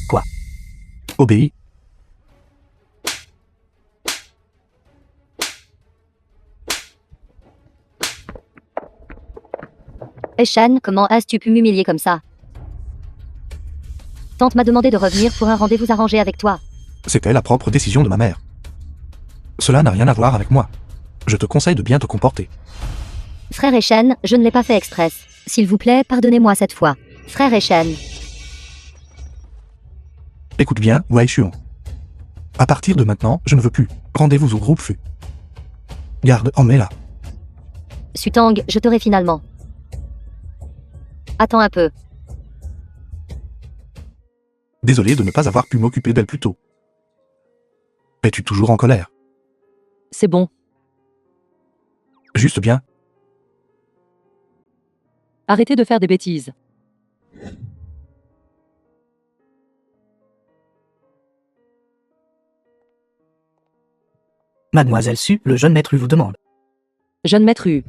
Quoi? Obéis. Echen, comment as-tu pu m'humilier comme ça? Tante m'a demandé de revenir pour un rendez-vous arrangé avec toi. C'était la propre décision de ma mère. Cela n'a rien à voir avec moi. Je te conseille de bien te comporter. Frère Echen, je ne l'ai pas fait express. S'il vous plaît, pardonnez-moi cette fois. Frère Echen. Écoute bien, Wei Xuan. À partir de maintenant, je ne veux plus. Rendez-vous au groupe Fu. Garde, emmets-la. Sutang, je t'aurai finalement. Attends un peu. Désolé de ne pas avoir pu m'occuper d'elle plus tôt. Es-tu toujours en colère? C'est bon. Juste bien. Arrêtez de faire des bêtises. Mademoiselle Su, le jeune maître vous demande. Jeune maître Hu.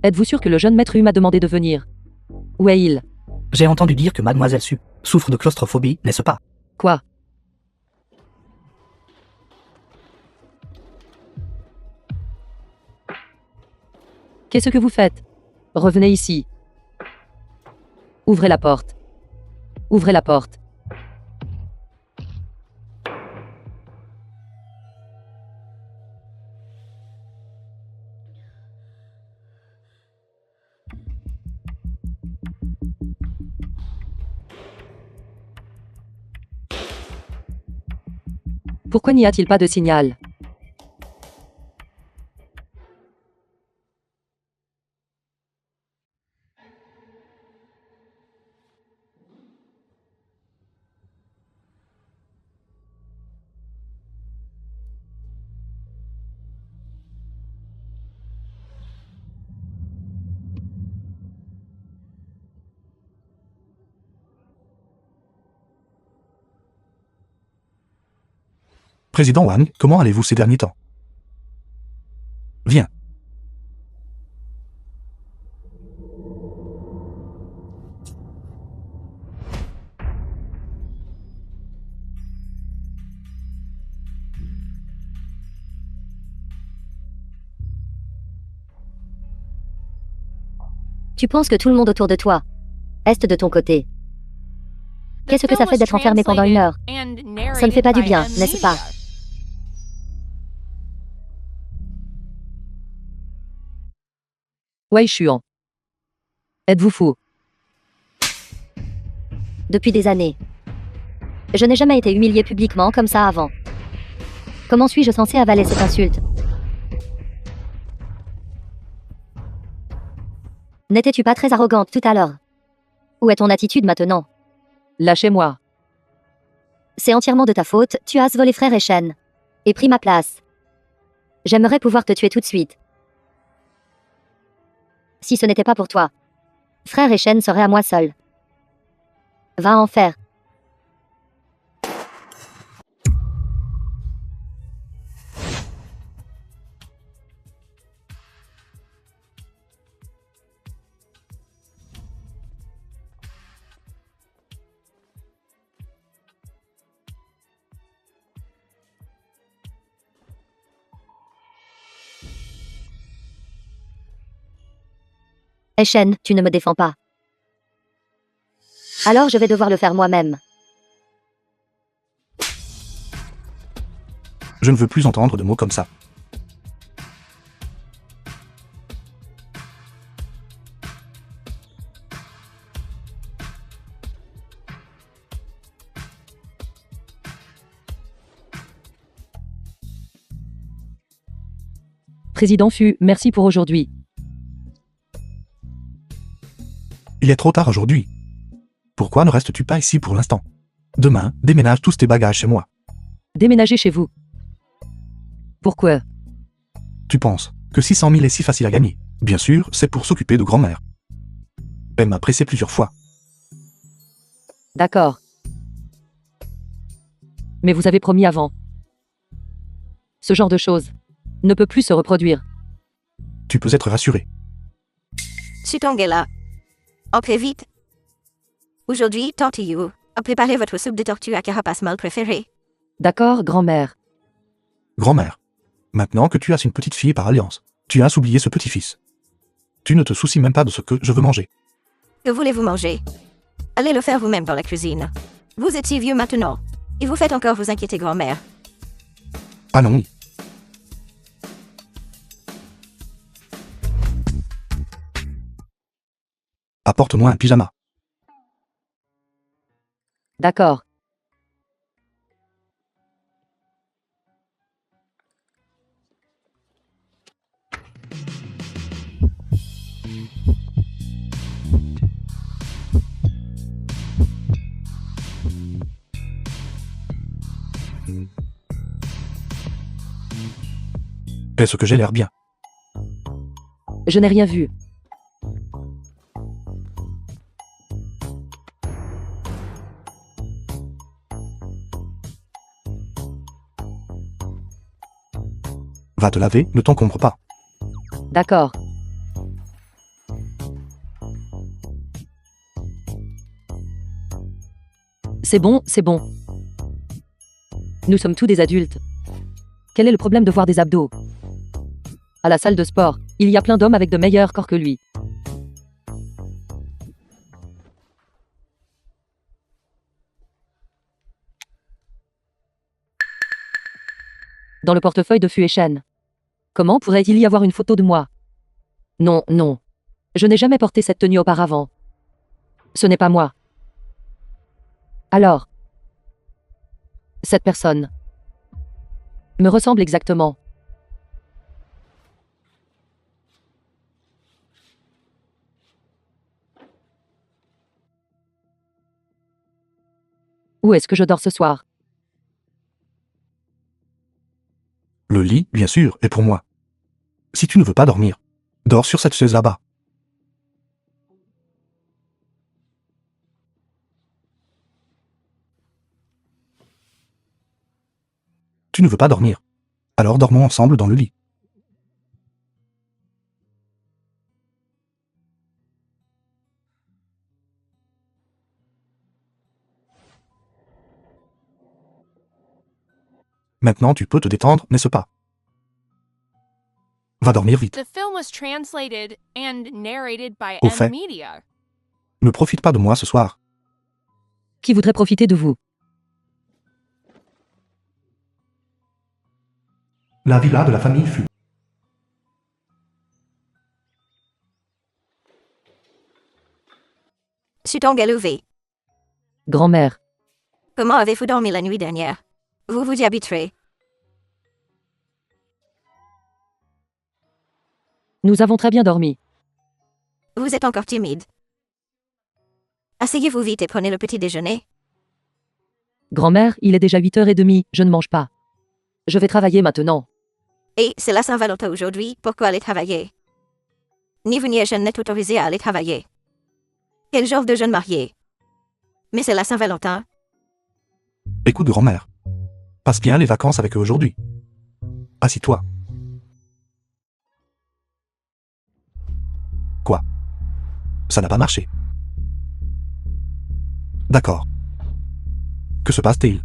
Êtes-vous sûr que le jeune maître Hu m'a demandé de venir? Où est-il? J'ai entendu dire que Mademoiselle Su souffre de claustrophobie, n'est-ce pas? Quoi? Qu'est-ce que vous faites? Revenez ici. Ouvrez la porte. Ouvrez la porte. Pourquoi n'y a-t-il pas de signal? Président Wang, comment allez-vous ces derniers temps? Viens. Tu penses que tout le monde autour de toi est de ton côté. Qu'est-ce que ça fait d'être enfermé pendant 1 heure? Ça ne fait pas du bien, n'est-ce pas? Wei Xuan. Êtes-vous fou? Depuis des années. Je n'ai jamais été humiliée publiquement comme ça avant. Comment suis-je censée avaler cette insulte? N'étais-tu pas très arrogante tout à l'heure? Où est ton attitude maintenant? Lâchez-moi. C'est entièrement de ta faute, tu as volé frère et Shen. Et pris ma place. J'aimerais pouvoir te tuer tout de suite. Si ce n'était pas pour toi. Frère et Shen seraient à moi seul. Va en faire. Hé Shen, tu ne me défends pas. Alors je vais devoir le faire moi-même. Je ne veux plus entendre de mots comme ça. Président Fu, merci pour aujourd'hui. Il est trop tard aujourd'hui. Pourquoi ne restes-tu pas ici pour l'instant? Demain, déménage tous tes bagages chez moi. Déménagez chez vous. Pourquoi? Tu penses que 600 000 est si facile à gagner? Bien sûr, c'est pour s'occuper de grand-mère. Elle m'a pressé plusieurs fois. D'accord. Mais vous avez promis avant. Ce genre de choses ne peut plus se reproduire. Tu peux être rassuré. Sutong est là. Entrez vite. Aujourd'hui, Tante Yu a préparé votre soupe de tortue à carapace molle préférée. D'accord, grand-mère. Grand-mère. Maintenant que tu as une petite fille par alliance, tu as oublié ce petit-fils. Tu ne te soucies même pas de ce que je veux manger. Que voulez-vous manger? Allez le faire vous-même dans la cuisine. Vous êtes si vieux maintenant. Et vous faites encore vous inquiéter, grand-mère. Ah non. Apporte-moi un pyjama. D'accord. Est-ce que j'ai l'air bien? Je n'ai rien vu. Va te laver, ne t'encombre pas. D'accord. C'est bon, c'est bon. Nous sommes tous des adultes. Quel est le problème de voir des abdos? À la salle de sport, il y a plein d'hommes avec de meilleurs corps que lui. Dans le portefeuille de Fu et Shen. Comment pourrait-il y avoir une photo de moi? Non, non. Je n'ai jamais porté cette tenue auparavant. Ce n'est pas moi. Alors, cette personne me ressemble exactement. Où est-ce que je dors ce soir? Le lit, bien sûr, est pour moi. Si tu ne veux pas dormir, dors sur cette chaise là-bas. Tu ne veux pas dormir. Alors dormons ensemble dans le lit. Maintenant tu peux te détendre, n'est-ce pas? Va dormir vite. The film was translated and narrated by Au M fait. Media. Ne profite pas de moi ce soir. Qui voudrait profiter de vous? La villa de la famille Fu. Sutong est levé. Grand-mère. Comment avez-vous dormi la nuit dernière? Vous vous y habituerez. Nous avons très bien dormi. Vous êtes encore timide. Asseyez-vous vite et prenez le petit déjeuner. Grand-mère, il est déjà 8h30, je ne mange pas. Je vais travailler maintenant. Et c'est la Saint-Valentin aujourd'hui, pourquoi aller travailler? Ni venir jeune n'est autorisé à aller travailler. Quel genre de jeune marié? Mais c'est la Saint-Valentin. Écoute, grand-mère. Passe bien les vacances avec eux aujourd'hui. Assis-toi. Quoi? Ça n'a pas marché. D'accord. Que se passe-t-il?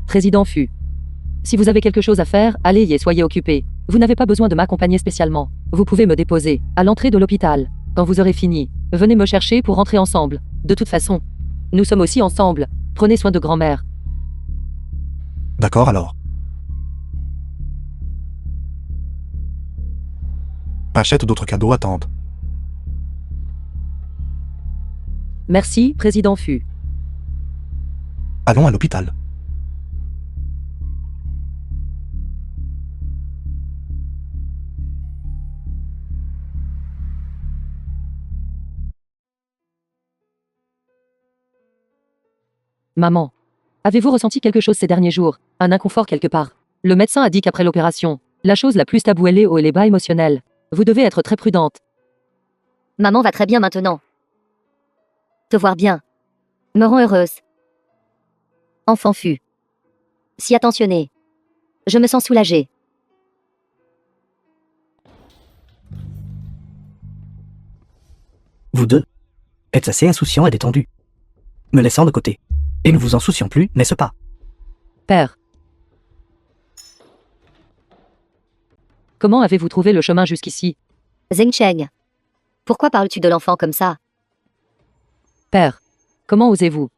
Président Fu. Si vous avez quelque chose à faire, allez y et soyez occupé. Vous n'avez pas besoin de m'accompagner spécialement. Vous pouvez me déposer à l'entrée de l'hôpital. Quand vous aurez fini, venez me chercher pour rentrer ensemble. De toute façon, nous sommes aussi ensemble. Prenez soin de grand-mère. D'accord alors. Achète d'autres cadeaux à tante. Merci, Président Fu. Allons à l'hôpital. Maman. Avez-vous ressenti quelque chose ces derniers jours? Un inconfort quelque part? Le médecin a dit qu'après l'opération, la chose la plus taboue est les hauts et les bas émotionnels. Vous devez être très prudente. Maman va très bien maintenant. Te voir bien me rend heureuse. Enfant Fu. Si attentionné. Je me sens soulagée. Vous deux êtes assez insouciants et détendus, me laissant de côté. Et ne vous en souciant plus, n'est-ce pas? Père. Comment avez-vous trouvé le chemin jusqu'ici? Zeng Cheng. Pourquoi parles-tu de l'enfant comme ça? Père. Comment osez-vous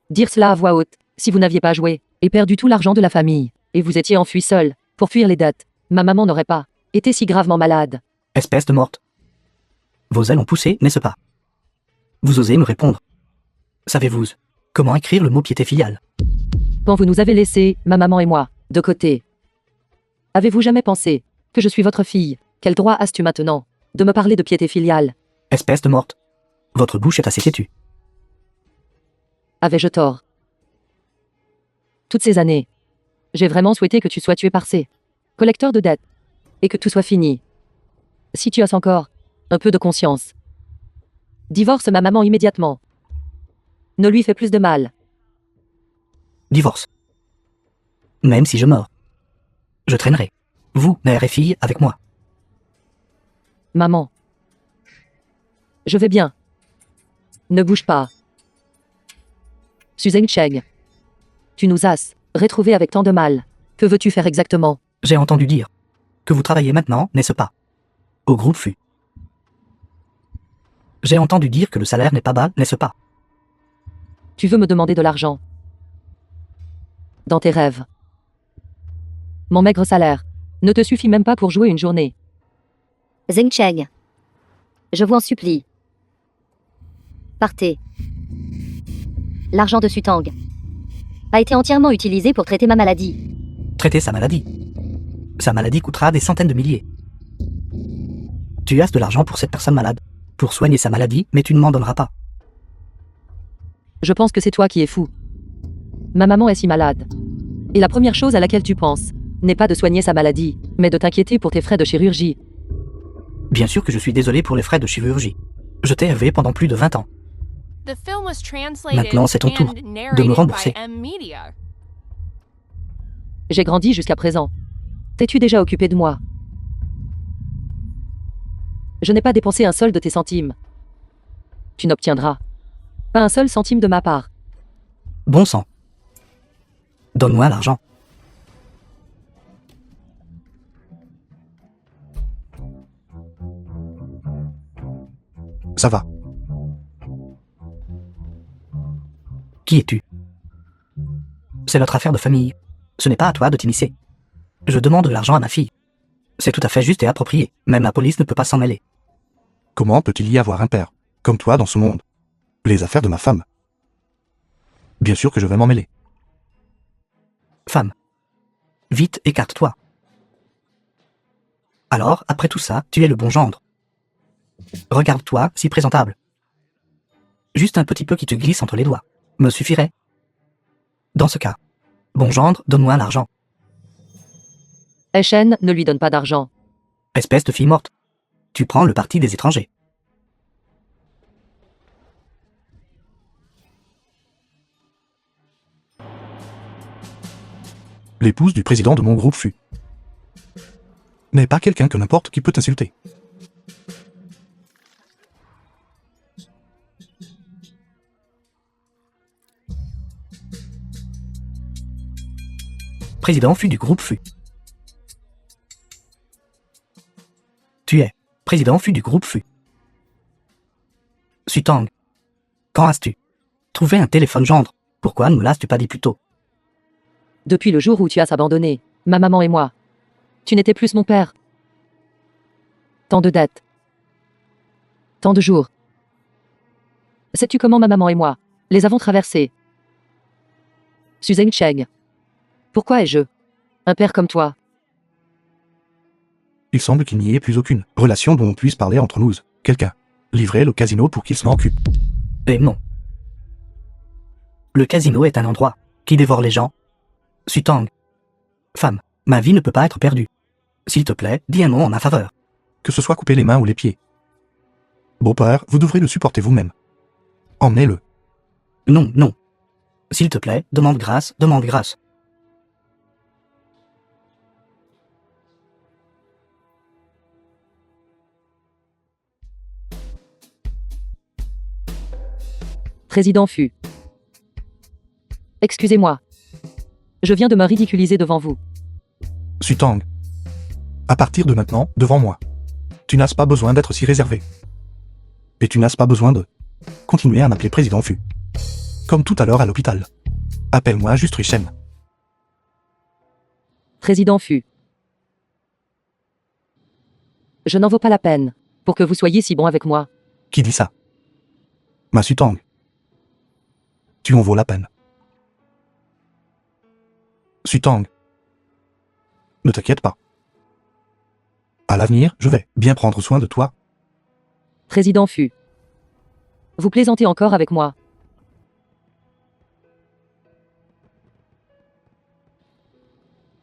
dire cela à voix haute, si vous n'aviez pas joué, et perdu tout l'argent de la famille, et vous étiez enfui seul, pour fuir les dettes? Ma maman n'aurait pas été si gravement malade. Espèce de morte. Vos ailes ont poussé, n'est-ce pas? Vous osez me répondre. Savez-vous comment écrire le mot piété filiale? Quand vous nous avez laissés, ma maman et moi, de côté. Avez-vous jamais pensé que je suis votre fille? Quel droit as-tu maintenant de me parler de piété filiale? Espèce de morte. Votre bouche est assez têtue. Avais-je tort? Toutes ces années, j'ai vraiment souhaité que tu sois tué par ces collecteurs de dettes, et que tout soit fini. Si tu as encore un peu de conscience, divorce ma maman immédiatement. Ne lui fais plus de mal. Divorce. Même si je meurs, je traînerai, vous, mère et fille, avec moi. Maman. Je vais bien. Ne bouge pas. Suzeng Cheng. Tu nous as retrouvés avec tant de mal. Que veux-tu faire exactement? J'ai entendu dire que vous travaillez maintenant, n'est-ce pas? Au groupe Fu. J'ai entendu dire que le salaire n'est pas bas, n'est-ce pas? Tu veux me demander de l'argent? Dans tes rêves. Mon maigre salaire ne te suffit même pas pour jouer une journée. Zeng Cheng. Je vous en supplie. Partez. L'argent de Sutang a été entièrement utilisé pour traiter ma maladie. Traiter sa maladie. Sa maladie coûtera des centaines de milliers. Tu as de l'argent pour cette personne malade, pour soigner sa maladie, mais tu ne m'en donneras pas. Je pense que c'est toi qui es fou. Ma maman est si malade. Et la première chose à laquelle tu penses n'est pas de soigner sa maladie, mais de t'inquiéter pour tes frais de chirurgie. Bien sûr que je suis désolé pour les frais de chirurgie. Je t'ai élevé pendant plus de 20 ans. The film was translated Maintenant, c'est ton tour and de me narrated rembourser. by M-Media. J'ai grandi jusqu'à présent. T'es-tu déjà occupé de moi? Je n'ai pas dépensé un seul de tes centimes. Tu n'obtiendras pas un seul centime de ma part. Bon sang. Donne-moi l'argent. Ça va. Qui es-tu? C'est notre affaire de famille. Ce n'est pas à toi de t'immiscer. Je demande de l'argent à ma fille. C'est tout à fait juste et approprié. Même la police ne peut pas s'en mêler. Comment peut-il y avoir un père comme toi dans ce monde? Les affaires de ma femme. Bien sûr que je vais m'en mêler. Femme. Vite, écarte-toi. Alors, après tout ça, tu es le bon gendre. Regarde-toi, si présentable. Juste un petit peu qui te glisse entre les doigts. Me suffirait. Dans ce cas. Bon gendre, donne-moi l'argent. Echen ne lui donne pas d'argent. Espèce de fille morte. Tu prends le parti des étrangers. L'épouse du président de mon groupe fut. N'est pas quelqu'un que n'importe qui peut insulter. Président fut du groupe fut. Tu es. Président fut du groupe fut. Sutang. Quand as-tu trouvé un téléphone gendre? Pourquoi ne me l'as-tu pas dit plus tôt? Depuis le jour où tu as abandonné, ma maman et moi. Tu n'étais plus mon père. Tant de dettes. Tant de jours. Sais-tu comment ma maman et moi les avons traversés? Suzanne Cheng. Pourquoi ai-je un père comme toi? Il semble qu'il n'y ait plus aucune relation dont on puisse parler entre nous. Quelqu'un livrait le casino pour qu'il s'en occupe. Eh non. Le casino est un endroit qui dévore les gens. Sutang. Femme, ma vie ne peut pas être perdue. S'il te plaît, dis un mot en ma faveur. Que ce soit couper les mains ou les pieds. Beau-père, vous devrez le supporter vous-même. Emmenez-le. Non, non. S'il te plaît, demande grâce, demande grâce. Président fut. Excusez-moi. Je viens de me ridiculiser devant vous. Sutang. À partir de maintenant, devant moi. Tu n'as pas besoin d'être si réservé. Et tu n'as pas besoin de continuer à m'appeler président fut. Comme tout à l'heure à l'hôpital. Appelle-moi juste Richem. Président fut. Je n'en vaux pas la peine pour que vous soyez si bon avec moi. Qui dit ça? Ma Sutang. Tu en vaux la peine. Sutang. Ne t'inquiète pas. À l'avenir, je vais bien prendre soin de toi. Président fut. Vous plaisantez encore avec moi.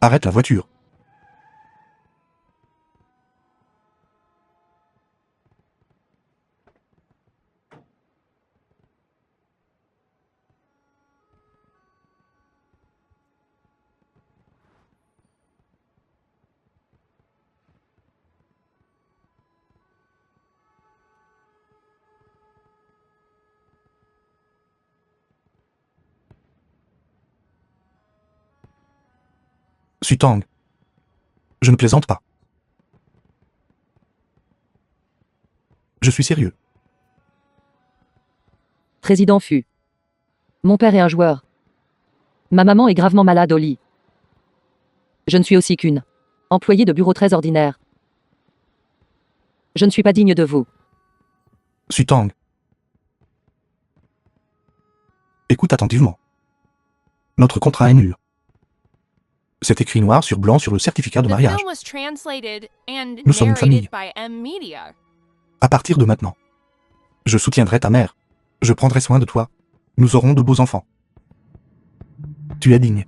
Arrête la voiture. Sutang. Je ne plaisante pas. Je suis sérieux. Président fut. Mon père est un joueur. Ma maman est gravement malade au lit. Je ne suis aussi qu'une employée de bureau très ordinaire. Je ne suis pas digne de vous. Sutang. Écoute attentivement. Notre contrat est nul. C'est écrit noir sur blanc sur le certificat de The mariage. film was translated and Nous sommes une famille. narrated by M Media. À partir de maintenant. Je soutiendrai ta mère. Je prendrai soin de toi. Nous aurons de beaux enfants. Tu es digne.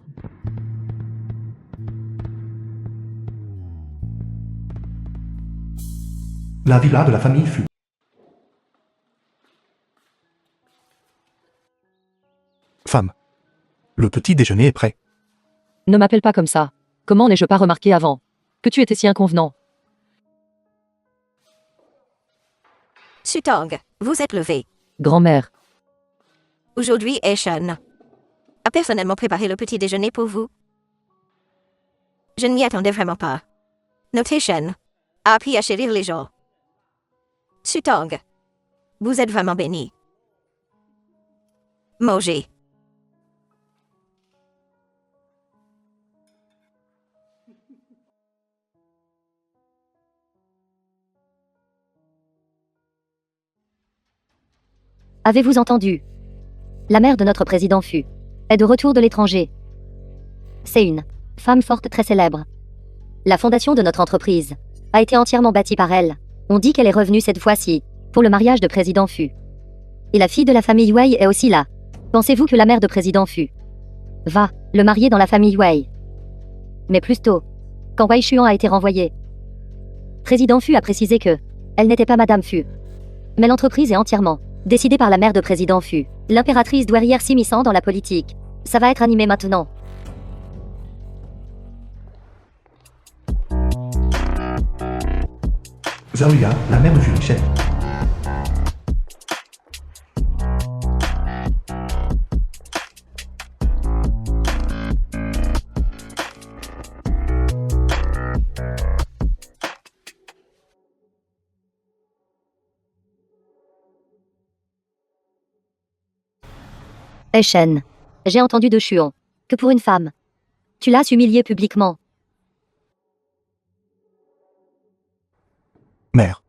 La villa de la famille fut. Femme. Le petit déjeuner est prêt. Ne m'appelle pas comme ça. Comment n'ai-je pas remarqué avant que tu étais si inconvenant? Sutang, vous êtes levé. Grand-mère. Aujourd'hui, Eshan a personnellement préparé le petit déjeuner pour vous. Je ne m'y attendais vraiment pas. Notre Eshan a appris à chérir les gens. Sutang, vous êtes vraiment béni. Mangez. Avez-vous entendu? La mère de notre président fut est de retour de l'étranger. C'est une femme forte très célèbre. La fondation de notre entreprise a été entièrement bâtie par elle. On dit qu'elle est revenue cette fois-ci pour le mariage de président fut. Et la fille de la famille Wei est aussi là. Pensez-vous que la mère de président Fu va le marier dans la famille Wei? Mais plus tôt, quand Wei Xuan a été renvoyé, président Fu a précisé que elle n'était pas Madame Fu. Mais l'entreprise est entièrement décidée par la mère de président Fu. L'impératrice douairière s'immisçant dans la politique. Ça va être animé maintenant. Zaruya, la mère de Fu Shen. Eh Shen, j'ai entendu de Xuan que pour une femme, tu l'as humiliée publiquement. Mère.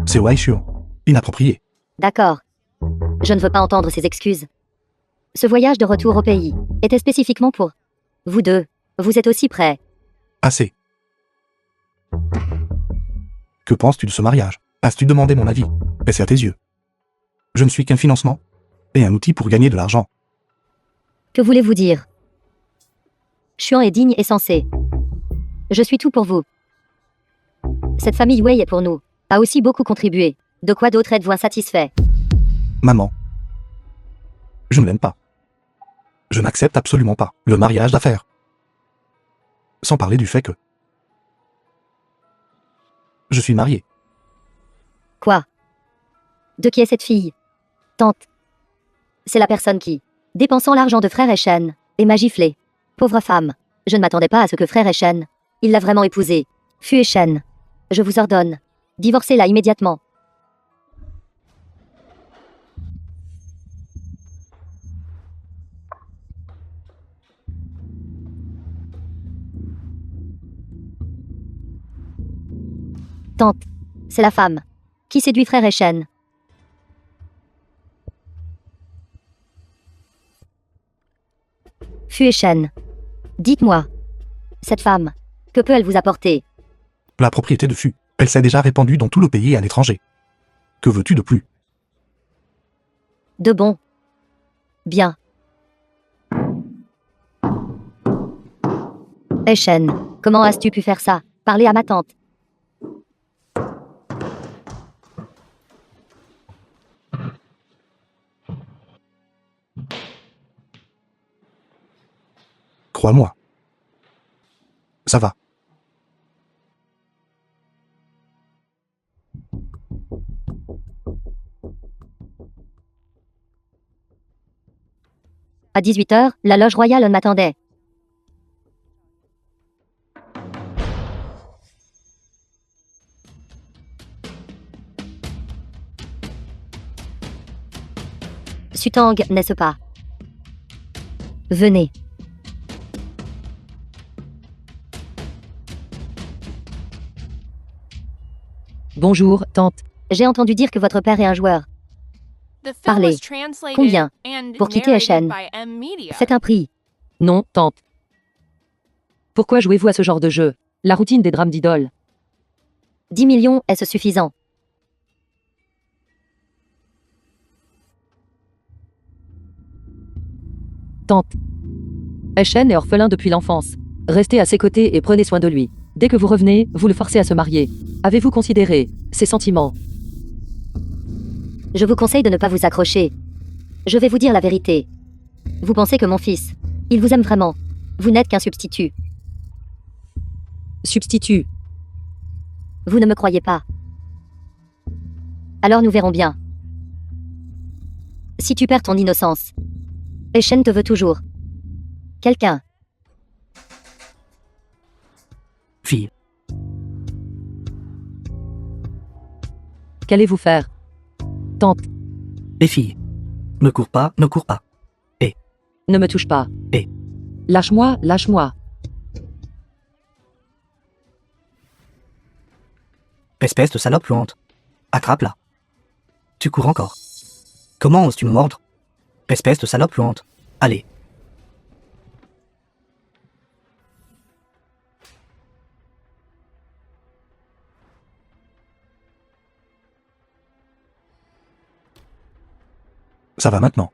C'est Wai Xuan. Inapproprié. D'accord. Je ne veux pas entendre ces excuses. Ce voyage de retour au pays était spécifiquement pour vous deux. Vous êtes aussi prêts. Assez. Que penses-tu de ce mariage? As-tu demandé mon avis? Et c'est à tes yeux. Je ne suis qu'un financement et un outil pour gagner de l'argent. Que voulez-vous dire? Xuan est digne et sensé. Je suis tout pour vous. Cette famille Wei est pour nous. A aussi beaucoup contribué. De quoi d'autre êtes-vous insatisfait? Maman. Je ne l'aime pas. Je n'accepte absolument pas le mariage d'affaires. Sans parler du fait que je suis marié. Quoi? De qui est cette fille? Tante. C'est la personne qui, dépensant l'argent de frère Eshen, et m'a giflé. Pauvre femme. Je ne m'attendais pas à ce que frère Eshen. Il l'a vraiment épousée. Fu Eshen. Je vous ordonne. Divorcez-la immédiatement. Tante. C'est la femme. Qui séduit frère Eshen. Fu Eshen. Dites-moi. Cette femme. Que peut-elle vous apporter? La propriété de Fu. Elle s'est déjà répandue dans tout le pays et à l'étranger. Que veux-tu de plus? De bon. Bien. Eshen. Comment as-tu pu faire ça? Parler à ma tante. Crois-moi. Ça va. À 18h, la loge royale m'attendait. Sutang, n'est-ce pas? Venez. Bonjour, tante. J'ai entendu dire que votre père est un joueur. The film Parlez. was translated Combien? and Pour quitter narrated Eshen. by M Media. C'est un prix. Non, tante. Pourquoi jouez-vous à ce genre de jeu? La routine des drames d'idole. 10 millions, est-ce suffisant? Tante. Eshen est orphelin depuis l'enfance. Restez à ses côtés et prenez soin de lui. Dès que vous revenez, vous le forcez à se marier. Avez-vous considéré ses sentiments? Je vous conseille de ne pas vous accrocher. Je vais vous dire la vérité. Vous pensez que mon fils, il vous aime vraiment. Vous n'êtes qu'un substitut. Substitut. Vous ne me croyez pas. Alors nous verrons bien. Si tu perds ton innocence, Eshen te veut toujours. Quelqu'un. Fille. Qu'allez-vous faire? Tante, Les filles. Ne cours pas, ne cours pas. ne me touche pas. Eh. Lâche-moi, lâche-moi. Espèce de salope puante. Attrape-la. Tu cours encore. Comment oses-tu me mordre? Espèce de salope puante. Allez. Ça va maintenant.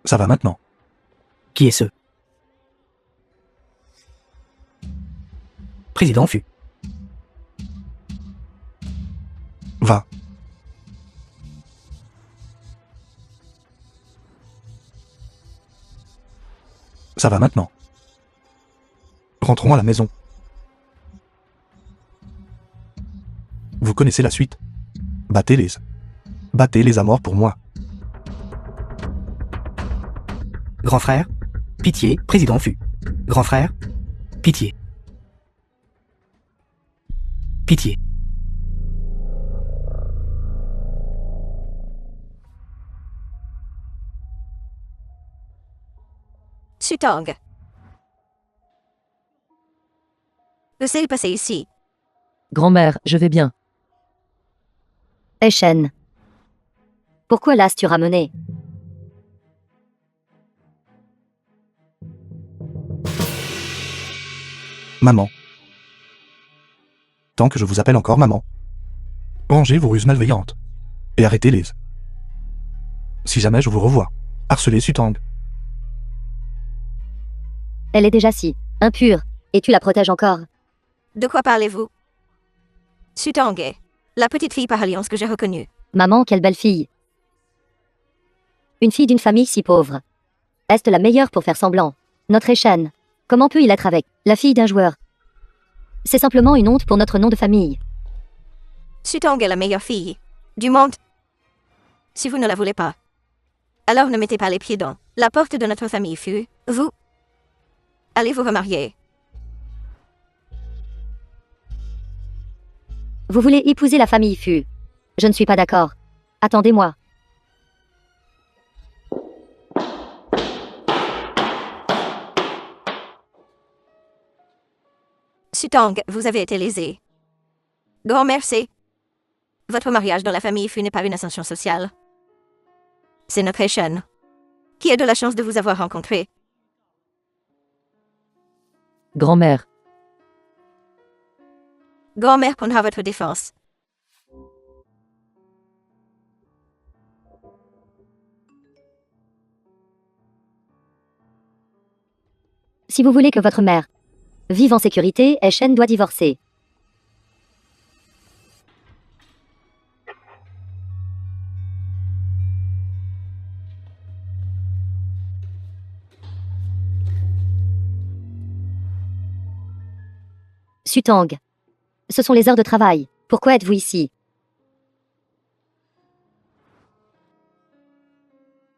Ça va maintenant. Qui est ce? Président Fu. Va. Ça va maintenant. Rentrons à la maison. Vous connaissez la suite. Battez-les. Battez-les à mort pour moi. Grand frère. Pitié, président Fu. Grand frère. Pitié. Pitié. Sutong. Que s'est passé ici? Grand-mère, je vais bien. Shen. Pourquoi l'as-tu ramené? Maman. Tant que je vous appelle encore maman. Rangez vos ruses malveillantes. Et arrêtez-les. Si jamais je vous revois, harcelez Sutang. Elle est déjà si impure, et tu la protèges encore. De quoi parlez-vous? Sutong, la petite fille par alliance que j'ai reconnue. Maman, quelle belle fille. Une fille d'une famille si pauvre. Est-ce la meilleure pour faire semblant? Notre Shen. Comment peut-il être avec la fille d'un joueur? C'est simplement une honte pour notre nom de famille. Sutong est la meilleure fille du monde. Si vous ne la voulez pas, alors ne mettez pas les pieds dans la porte de notre famille Fu. Vous allez vous remarier. Vous voulez épouser la famille Fu? Je ne suis pas d'accord. Attendez-moi. Sutong, vous avez été lésé. Grand merci. Votre mariage dans la famille Fu n'est pas une ascension sociale. C'est notre Shen qui a de la chance de vous avoir rencontré. Grand-mère, Grand-mère prendra votre défense. Si vous voulez que votre mère vive en sécurité, Shen doit divorcer. Sutang. Ce sont les heures de travail. Pourquoi êtes-vous ici?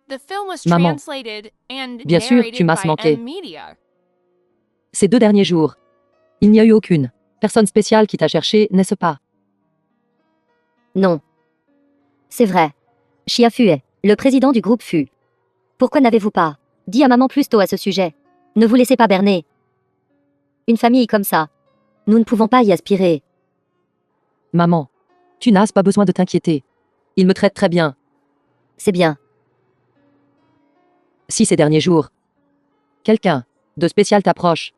The film was Maman. translated and Bien sûr, tu m'as narrated by manqué. M-Media. ces 2 derniers jours, il n'y a eu aucune personne spéciale qui t'a cherché, n'est-ce pas? Non. C'est vrai. Chia Fu est le président du groupe Fu. Pourquoi n'avez-vous pas dit à maman plus tôt à ce sujet? Ne vous laissez pas berner. Une famille comme ça. Nous ne pouvons pas y aspirer. Maman, tu n'as pas besoin de t'inquiéter. Il me traite très bien. C'est bien. Si ces derniers jours, quelqu'un de spécial t'approche,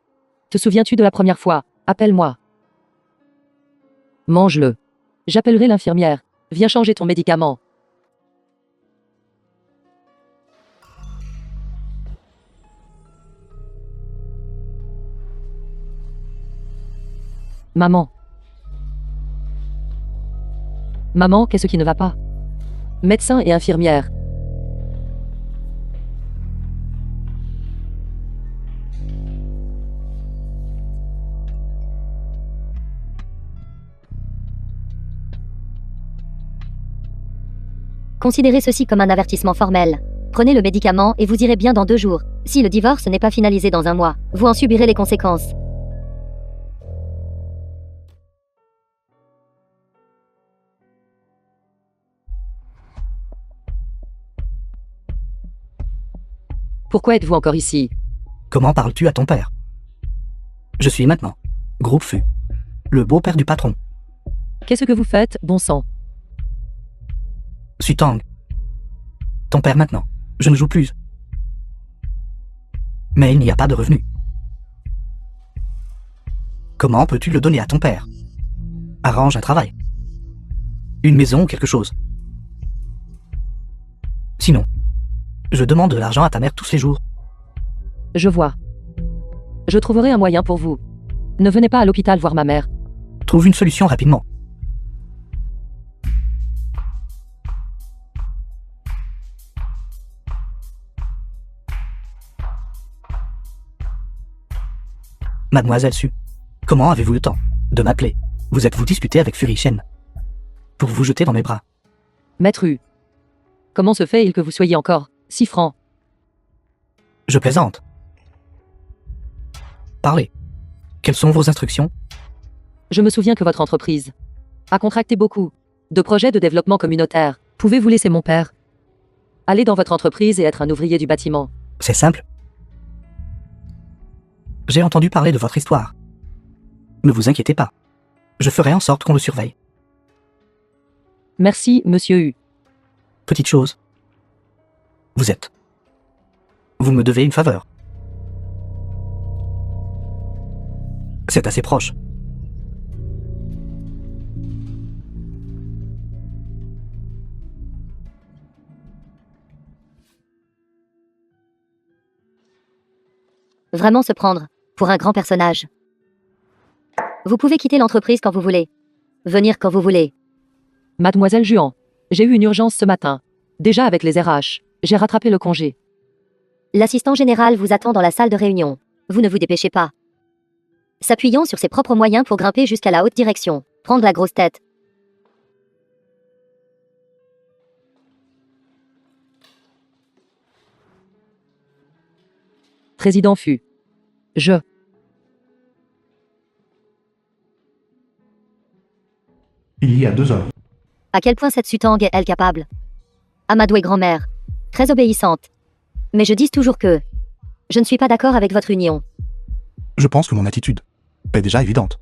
te souviens-tu de la première fois? Appelle-moi. Mange-le. J'appellerai l'infirmière. Viens changer ton médicament. Maman. Maman, qu'est-ce qui ne va pas? Médecin et infirmière. Considérez ceci comme un avertissement formel. Prenez le médicament et vous irez bien dans 2 jours. Si le divorce n'est pas finalisé dans 1 mois, vous en subirez les conséquences. Pourquoi êtes-vous encore ici? Comment parles-tu à ton père? Je suis maintenant Groupe Fu, le beau-père du patron. Qu'est-ce que vous faites, bon sang? Sutang. Ton père maintenant. Je ne joue plus. Mais il n'y a pas de revenus. Comment peux-tu le donner à ton père? Arrange un travail. Une maison ou quelque chose. Sinon, je demande de l'argent à ta mère tous les jours. Je vois. Je trouverai un moyen pour vous. Ne venez pas à l'hôpital voir ma mère. Trouve une solution rapidement. Mademoiselle Su, comment avez-vous le temps de m'appeler? Vous êtes-vous disputé avec Fury Shen pour vous jeter dans mes bras? Maître Hu. Comment se fait-il que vous soyez encore si franc? Je plaisante. Parlez. Quelles sont vos instructions? Je me souviens que votre entreprise a contracté beaucoup de projets de développement communautaire. Pouvez-vous laisser mon père aller dans votre entreprise et être un ouvrier du bâtiment? C'est simple. J'ai entendu parler de votre histoire. Ne vous inquiétez pas. Je ferai en sorte qu'on le surveille. Merci, monsieur Hu. Petite chose. Vous me devez une faveur. C'est assez proche. Vraiment se prendre pour un grand personnage. Vous pouvez quitter l'entreprise quand vous voulez. Venir quand vous voulez. Mademoiselle Juan, j'ai eu une urgence ce matin. Déjà avec les RH, j'ai rattrapé le congé. L'assistant général vous attend dans la salle de réunion. Vous ne vous dépêchez pas. S'appuyant sur ses propres moyens pour grimper jusqu'à la haute direction. Prendre la grosse tête. Président Fu. Il y a 2 heures. À quel point cette Sutang est-elle capable? Amadou est grand-mère. Très obéissante. Mais je dis toujours que je ne suis pas d'accord avec votre union. Je pense que mon attitude est déjà évidente.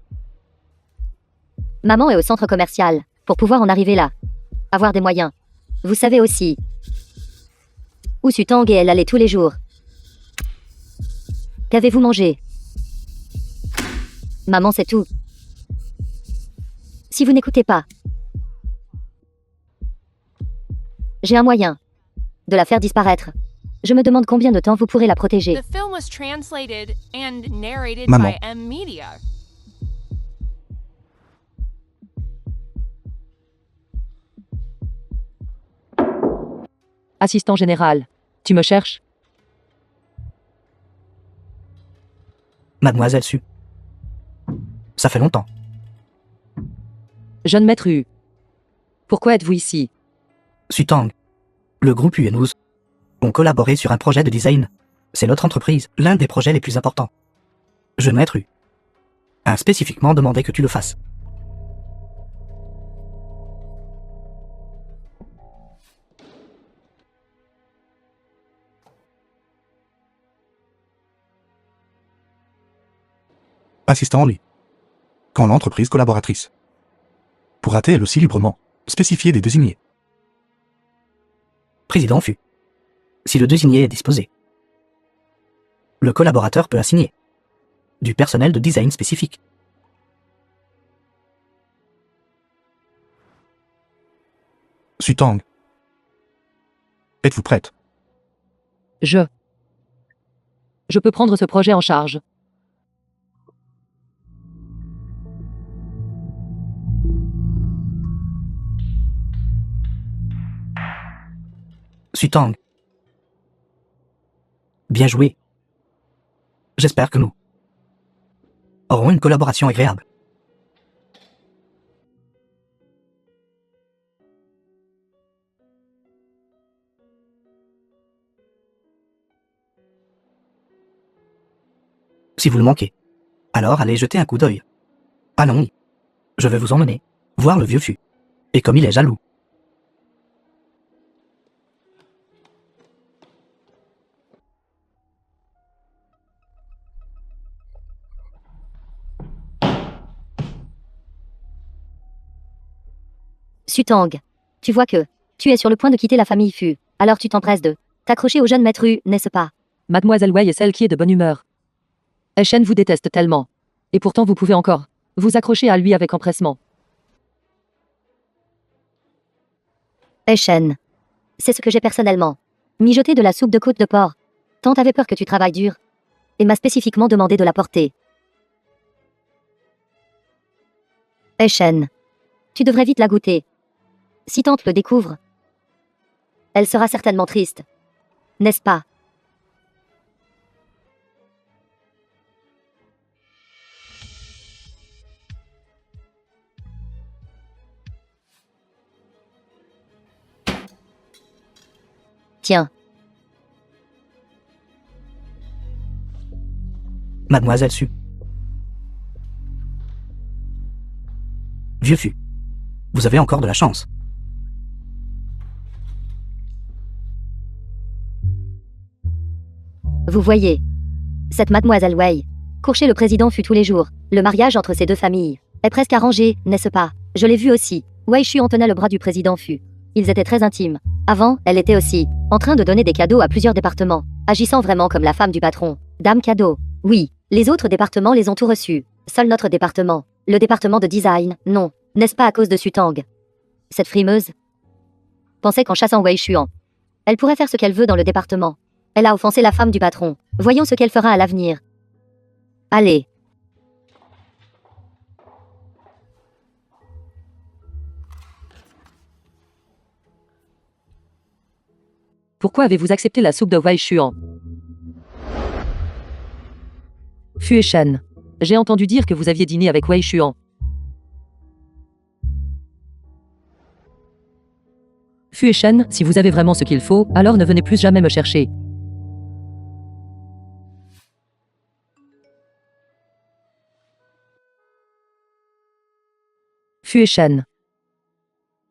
Maman est au centre commercial pour pouvoir en arriver là. Avoir des moyens. Vous savez aussi où Sutang et elle allaient tous les jours. Qu'avez-vous mangé? Maman, c'est tout. Si vous n'écoutez pas, j'ai un moyen de la faire disparaître. Je me demande combien de temps vous pourrez la protéger. The film was translated and narrated Maman. by M Media. Assistant général, tu me cherches? Mademoiselle Su. Ça fait longtemps. Jeune maître Hu. Pourquoi êtes-vous ici? Sutang. Le groupe Hu et nous ont collaboré sur un projet de design. C'est notre entreprise, l'un des projets les plus importants. Jeune maître Hu a spécifiquement demandé que tu le fasses. Assistant en lui. Quand l'entreprise collaboratrice pourra-t-elle aussi librement spécifier des désignés? Président Fu. Si le désigné est disposé, le collaborateur peut assigner du personnel de design spécifique. Sutang. Êtes-vous prête? Je peux prendre ce projet en charge. Sutang. Bien joué. J'espère que nous aurons une collaboration agréable. Si vous le manquez, alors allez jeter un coup d'œil. Allons-y. Je vais vous emmener voir le vieux Fu. Et comme il est jaloux. Sutang. Tu vois que tu es sur le point de quitter la famille Fu. Alors tu t'empresses de t'accrocher au jeune maître Hu, n'est-ce pas? Mademoiselle Wei est celle qui est de bonne humeur. Shen vous déteste tellement. Et pourtant vous pouvez encore vous accrocher à lui avec empressement. Shen. C'est ce que j'ai personnellement. Mijoter de la soupe de côte de porc. Tante avait peur que tu travailles dur. Et m'a spécifiquement demandé de la porter. Eh Shen. Tu devrais vite la goûter. Si tante le découvre, elle sera certainement triste. N'est-ce pas? Tiens, Mademoiselle Su. Vieux Fu. Vous avez encore de la chance. vous voyez. Cette mademoiselle Wei. Courcher le président fut tous les jours. Le mariage entre ces deux familles est presque arrangé, n'est-ce pas? Je l'ai vu aussi. Wei Shuan tenait le bras du président Fu. Ils étaient très intimes. Avant, elle était aussi en train de donner des cadeaux à plusieurs départements, agissant vraiment comme la femme du patron. Dame cadeau. Oui, les autres départements les ont tous reçus. Seul notre département, le département de design, non. N'est-ce pas à cause de Sutang? Cette frimeuse pensait qu'en chassant Wei Shuan, elle pourrait faire ce qu'elle veut dans le département. Elle a offensé la femme du patron. Voyons ce qu'elle fera à l'avenir. Allez. Pourquoi avez-vous accepté la soupe de Wei Shuan? Fu et Shen. J'ai entendu dire que vous aviez dîné avec Wei Shuan. Fu et Shen, si vous avez vraiment ce qu'il faut, alors ne venez plus jamais me chercher. Fu et Shen.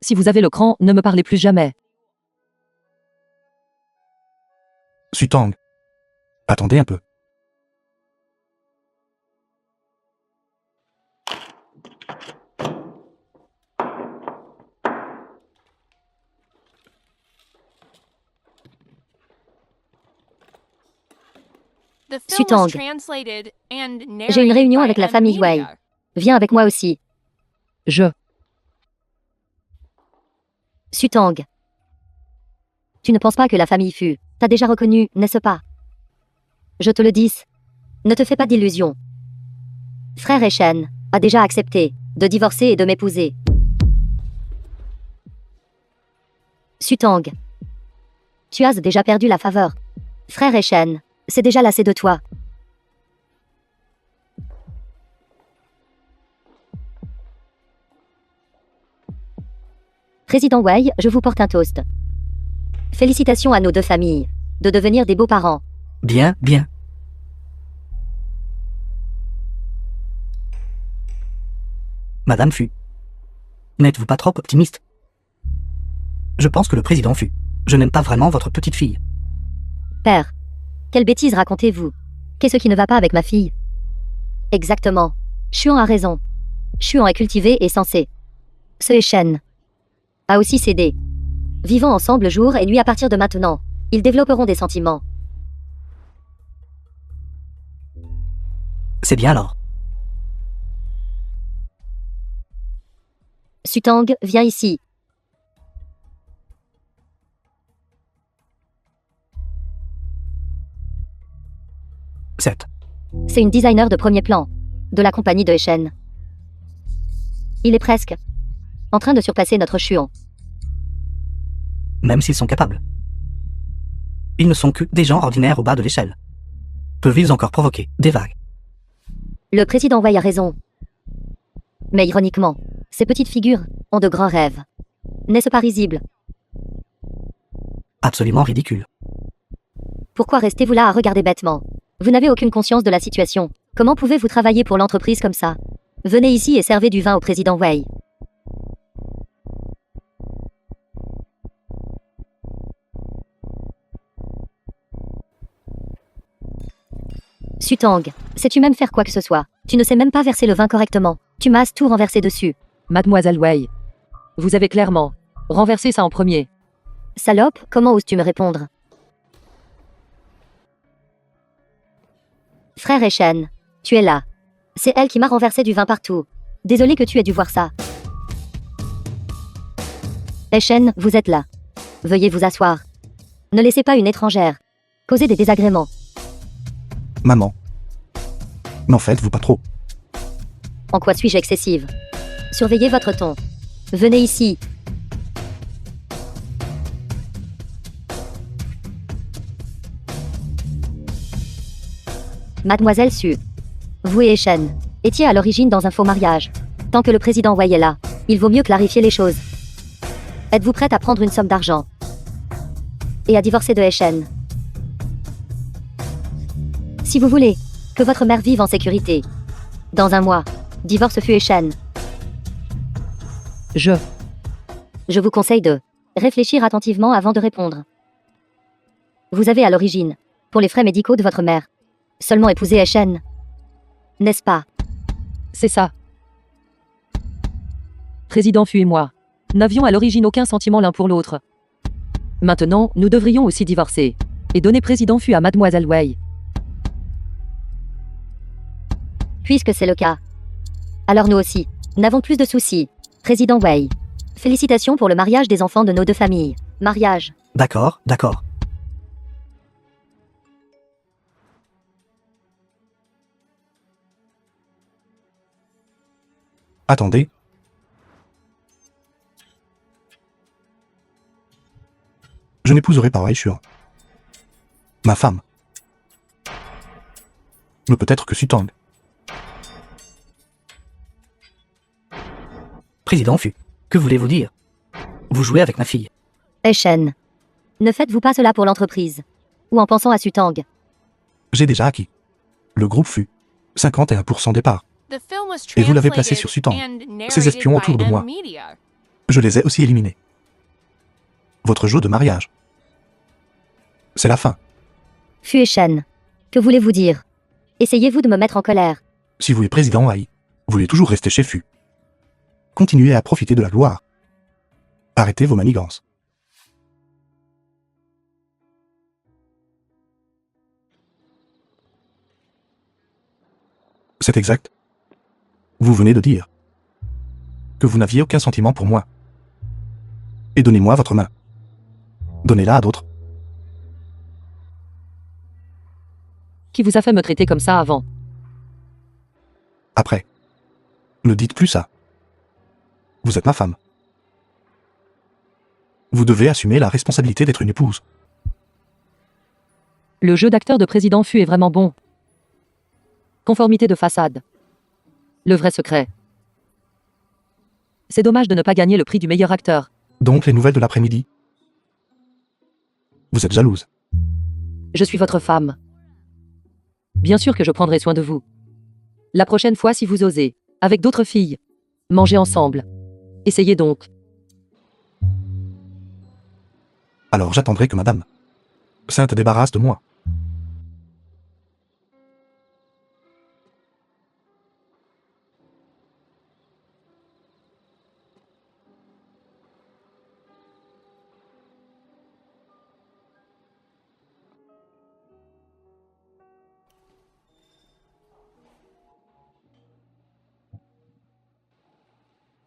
Si vous avez le cran, ne me parlez plus jamais. Sutang. Attendez un peu. The film Sutang. was translated and J'ai une narrated réunion by avec la famille Wei. Amelia. Viens avec moi aussi. Sutang. Tu ne penses pas que la famille Fu t'a déjà reconnu, n'est-ce pas? Je te le dis. Ne te fais pas d'illusions. Frère Shen a déjà accepté de divorcer et de m'épouser. Sutang. Tu as déjà perdu la faveur. Frère Shen, c'est déjà lassé de toi. Président Wei, je vous porte un toast. Félicitations à nos deux familles de devenir des beaux-parents. Bien, bien. Madame Fu. N'êtes-vous pas trop optimiste? Je pense que le président Fu. Je n'aime pas vraiment votre petite fille. Père, quelle bêtise racontez-vous? Qu'est-ce qui ne va pas avec ma fille? Exactement. Shuan a raison. Shuan est cultivé et sensé. Ce Shen a aussi cédé. Vivant ensemble jour et nuit à partir de maintenant, ils développeront des sentiments. C'est bien alors. Sutang, viens ici. Certes. C'est une designer de premier plan de la compagnie de Shen. Il est presque en train de surpasser notre Shuan. Même s'ils sont capables. Ils ne sont que des gens ordinaires au bas de l'échelle. Peuvent-ils encore provoquer des vagues? Le président Wei a raison. Mais ironiquement, ces petites figures ont de grands rêves. N'est-ce pas risible? Absolument ridicule. Pourquoi restez-vous là à regarder bêtement? Vous n'avez aucune conscience de la situation. Comment pouvez-vous travailler pour l'entreprise comme ça? Venez ici et servez du vin au président Wei. Sutang, sais-tu même faire quoi que ce soit? Tu ne sais même pas verser le vin correctement. Tu m'as tout renversé dessus. Mademoiselle Wei. Vous avez clairement renversé ça en premier. Salope, comment oses-tu me répondre? Frère Shen, tu es là. C'est elle qui m'a renversé du vin partout. Désolé que tu aies dû voir ça. Shen, vous êtes là. Veuillez vous asseoir. Ne laissez pas une étrangère causer des désagréments. Maman. N'en faites-vous pas trop. En quoi suis-je excessive? Surveillez votre ton. Venez ici. Mademoiselle Su. Vous et Shen étiez à l'origine dans un faux mariage. Tant que le président Wei est là, il vaut mieux clarifier les choses. Êtes-vous prête à prendre une somme d'argent et à divorcer de Shen? Si vous voulez que votre mère vive en sécurité. Dans un mois, divorce Fu et Shen. Je vous conseille de réfléchir attentivement avant de répondre. Vous avez à l'origine, pour les frais médicaux de votre mère, seulement épousé Shen. N'est-ce pas? C'est ça. Président Fu et moi n'avions à l'origine aucun sentiment l'un pour l'autre. Maintenant, nous devrions aussi divorcer et donner président Fu à Mademoiselle Wei. Puisque c'est le cas, alors nous aussi n'avons plus de soucis. Président Wei. Félicitations pour le mariage des enfants de nos deux familles. Mariage. D'accord, d'accord. Attendez. Je n'épouserai pas Wei Shuan. Ma femme. Ne peut être que Sutang. Président Fu, que voulez-vous dire? Vous jouez avec ma fille. Shen. Ne faites-vous pas cela pour l'entreprise? Ou en pensant à Sutang? J'ai déjà acquis. Le groupe fut 51% des parts. The film was Et vous l'avez placé translated sur Sutang. and Ces espions narrated autour de by moi. M-Media. Je les ai aussi éliminés. Votre jeu de mariage. C'est la fin. Fu et Shen. Que voulez-vous dire? Essayez-vous de me mettre en colère? Si vous êtes président Wei, vous voulez toujours rester chez Fu. Continuez à profiter de la gloire. Arrêtez vos manigances. C'est exact. Vous venez de dire que vous n'aviez aucun sentiment pour moi. Et donnez-moi votre main. Donnez-la à d'autres. Qui vous a fait me traiter comme ça avant? Après. Ne dites plus ça. Vous êtes ma femme. Vous devez assumer la responsabilité d'être une épouse. Le jeu d'acteur de président Fu est vraiment bon. Conformité de façade. Le vrai secret. C'est dommage de ne pas gagner le prix du meilleur acteur. Donc les nouvelles de l'après-midi. Vous êtes jalouse. Je suis votre femme. Bien sûr que je prendrai soin de vous. La prochaine fois si vous osez, avec d'autres filles, mangez ensemble. Essayez donc. Alors j'attendrai que madame Sainte débarrasse de moi.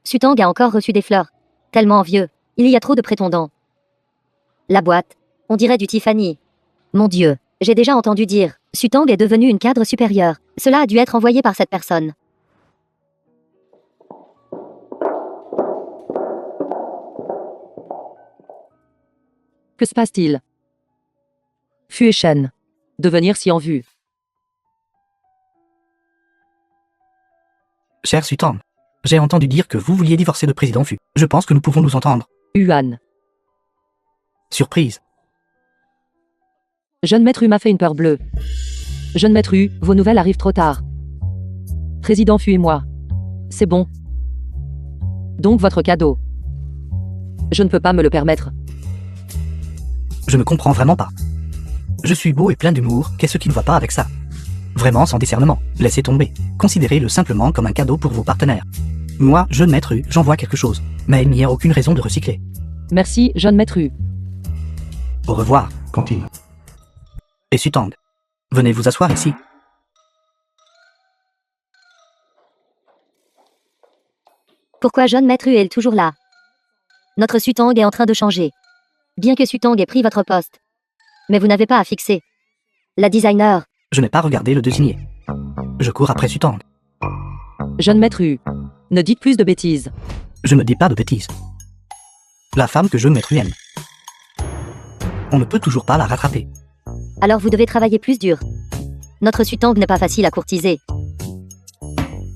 Sutang a encore reçu des fleurs. Tellement envieux. Il y a trop de prétendants. La boîte. On dirait du Tiffany. Mon Dieu. J'ai déjà entendu dire. Sutang est devenu une cadre supérieure. Cela a dû être envoyé par cette personne. Que se passe-t-il? Fu et Shen. Devenir si en vue. Cher Sutang, j'ai entendu dire que vous vouliez divorcer de président Fu. Je pense que nous pouvons nous entendre. Yuan. Surprise. Jeune maître Hu m'a fait une peur bleue. Jeune maître Hu, vos nouvelles arrivent trop tard. Président Fu et moi. C'est bon. Donc votre cadeau. Je ne peux pas me le permettre. Je ne comprends vraiment pas. Je suis beau et plein d'humour, qu'est-ce qui ne va pas avec ça? Vraiment sans discernement, laissez tomber. Considérez-le simplement comme un cadeau pour vos partenaires. Moi, jeune maître Hu, j'en vois quelque chose. Mais il n'y a aucune raison de recycler. Merci, jeune maître Hu. Au revoir. Cantine. Et Sutang, venez vous asseoir ici. Pourquoi jeune maître Hu est toujours là? Notre Sutang est en train de changer. Bien que Sutong ait pris votre poste. Mais vous n'avez pas à fixer. La designer, Je n'ai pas regardé le désigné. Je cours après Sutang. Jeune maître Hu. Ne dites plus de bêtises. Je ne dis pas de bêtises. La femme que jeune maître aime. On ne peut toujours pas la rattraper. alors vous devez travailler plus dur. Notre Sutong n'est pas facile à courtiser.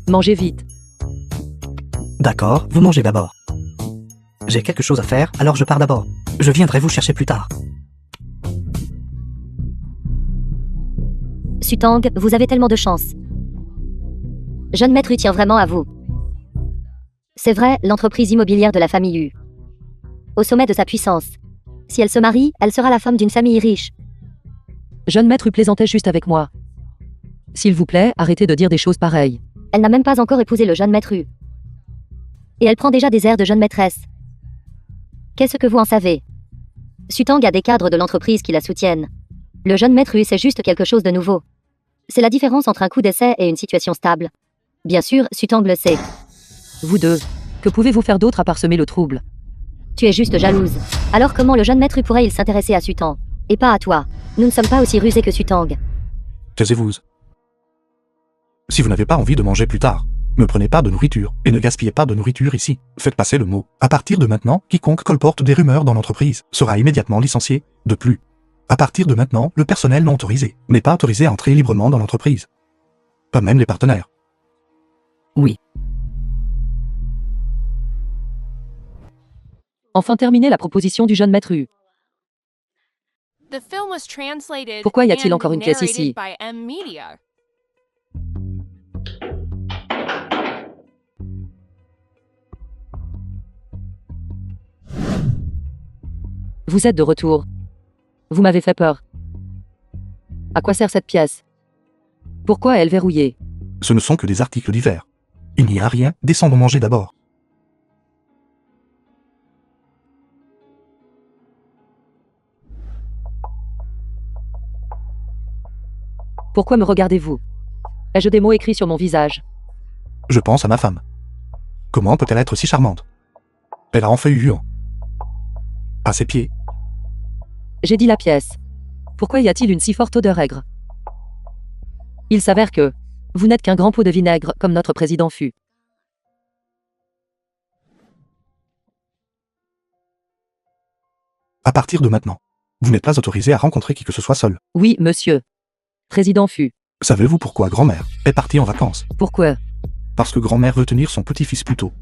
Mangez vite. D'accord, vous mangez d'abord. J'ai quelque chose à faire, alors je pars d'abord. Je viendrai vous chercher plus tard. Sutong, vous avez tellement de chance. Jeune maître Hu tient vraiment à vous. C'est vrai, l'entreprise immobilière de la famille Hu. Au sommet de sa puissance. Si elle se marie, elle sera la femme d'une famille riche. Jeune maître Hu plaisantait juste avec moi. S'il vous plaît, arrêtez de dire des choses pareilles. Elle n'a même pas encore épousé le jeune maître Hu. Et elle prend déjà des airs de jeune maîtresse. Qu'est-ce que vous en savez? Sutang a des cadres de l'entreprise qui la soutiennent. Le jeune maître Hu, c'est juste quelque chose de nouveau. C'est la différence entre un coup d'essai et une situation stable. Bien sûr, Sutang le sait. Vous deux, que pouvez-vous faire d'autre à part semer le trouble? Tu es juste jalouse. Alors comment le jeune maître Hu pourrait-il s'intéresser à Sutang? Et pas à toi. Nous ne sommes pas aussi rusés que Sutang. Taisez-vous. Si vous n'avez pas envie de manger plus tard, ne prenez pas de nourriture et ne gaspillez pas de nourriture ici. Faites passer le mot. À partir de maintenant, quiconque colporte des rumeurs dans l'entreprise sera immédiatement licencié. De plus, à partir de maintenant, le personnel non autorisé n'est pas autorisé à entrer librement dans l'entreprise. Pas même les partenaires. Oui, Enfin terminez la proposition du jeune maître Hu. The film was translated Pourquoi y a-t-il and encore une pièce narrated ici? by M Media. Vous êtes de retour. Vous m'avez fait peur. À quoi sert cette pièce? Pourquoi est-elle verrouillée? Ce ne sont que des articles divers. Il n'y a rien, descendons manger d'abord. Pourquoi me regardez-vous? Ai-je des mots écrits sur mon visage? Je pense à ma femme. Comment peut-elle être si charmante? Elle a enfin eu Huon. À ses pieds. J'ai dit la pièce. Pourquoi y a-t-il une si forte odeur aigre? Il s'avère que vous n'êtes qu'un grand pot de vinaigre, comme notre président fut. À partir de maintenant, vous n'êtes pas autorisé à rencontrer qui que ce soit seul. Oui, monsieur. Président fut. Savez-vous pourquoi grand-mère est partie en vacances? Pourquoi? Parce que grand-mère veut tenir son petit-fils plus tôt.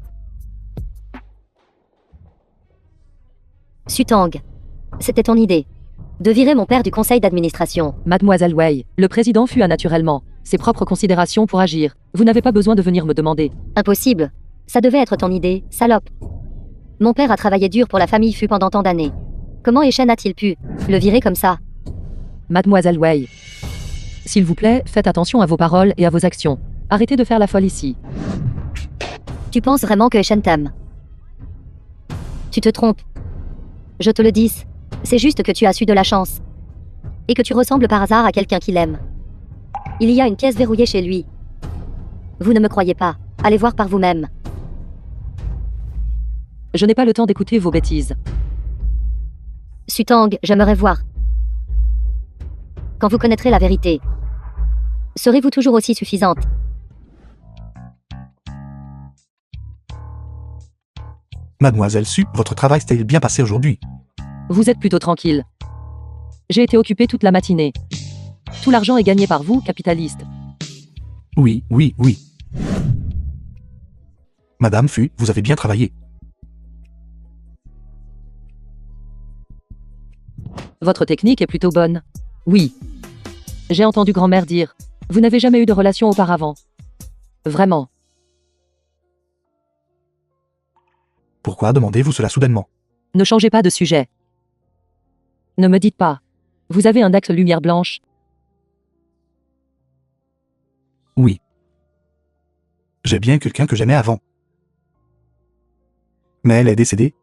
Sutang. C'était ton idée. De virer mon père du conseil d'administration. Mademoiselle Wei, le président fut a naturellement ses propres considérations pour agir. Vous n'avez pas besoin de venir me demander. Impossible. Ça devait être ton idée, salope. Mon père a travaillé dur pour la famille Fu pendant tant d'années. Comment Eshen a-t-il pu le virer comme ça? Mademoiselle Wei. S'il vous plaît, faites attention à vos paroles et à vos actions. Arrêtez de faire la folle ici. Tu penses vraiment que Eshen t'aime? Tu te trompes. Je te le dis. C'est juste que tu as su de la chance. Et que tu ressembles par hasard à quelqu'un qui l'aime. Il y a une caisse verrouillée chez lui. Vous ne me croyez pas. Allez voir par vous-même. Je n'ai pas le temps d'écouter vos bêtises. Sutang, j'aimerais voir. Quand vous connaîtrez la vérité. Serez-vous toujours aussi suffisante? Mademoiselle Su, votre travail s'est-il bien passé aujourd'hui? Vous êtes plutôt tranquille. J'ai été occupé toute la matinée. Tout l'argent est gagné par vous, capitaliste. Oui, oui, oui. Madame Fu, vous avez bien travaillé. Votre technique est plutôt bonne. Oui. J'ai entendu grand-mère dire. Vous n'avez jamais eu de relation auparavant. Vraiment. Pourquoi demandez-vous cela soudainement? Ne changez pas de sujet. Ne me dites pas. Vous avez un axe lumière blanche. Oui. J'ai bien quelqu'un que j'aimais avant. Mais elle est décédée.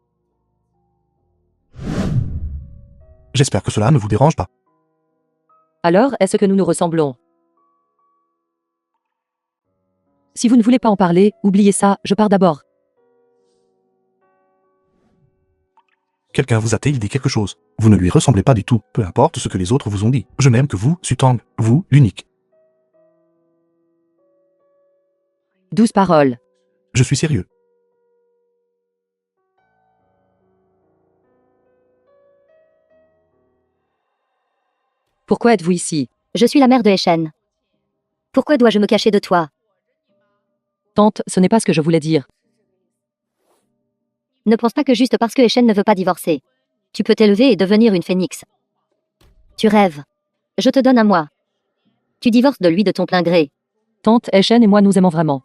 J'espère que cela ne vous dérange pas. Alors, est-ce que nous nous ressemblons? Si vous ne voulez pas en parler, oubliez ça, je pars d'abord. Quelqu'un vous a-t-il dit quelque chose? Vous ne lui ressemblez pas du tout, peu importe ce que les autres vous ont dit. Je n'aime que vous, Sutang, vous, l'unique. Douce parole. Je suis sérieux. Pourquoi êtes-vous ici? Je suis la mère de Eshen. Pourquoi dois-je me cacher de toi? Tante, ce n'est pas ce que je voulais dire. Ne pense pas que juste parce que Eshen ne veut pas divorcer, tu peux t'élever et devenir une phénix. Tu rêves. Je te donne un mois. Tu divorces de lui de ton plein gré. Tante, Eshen et moi nous aimons vraiment.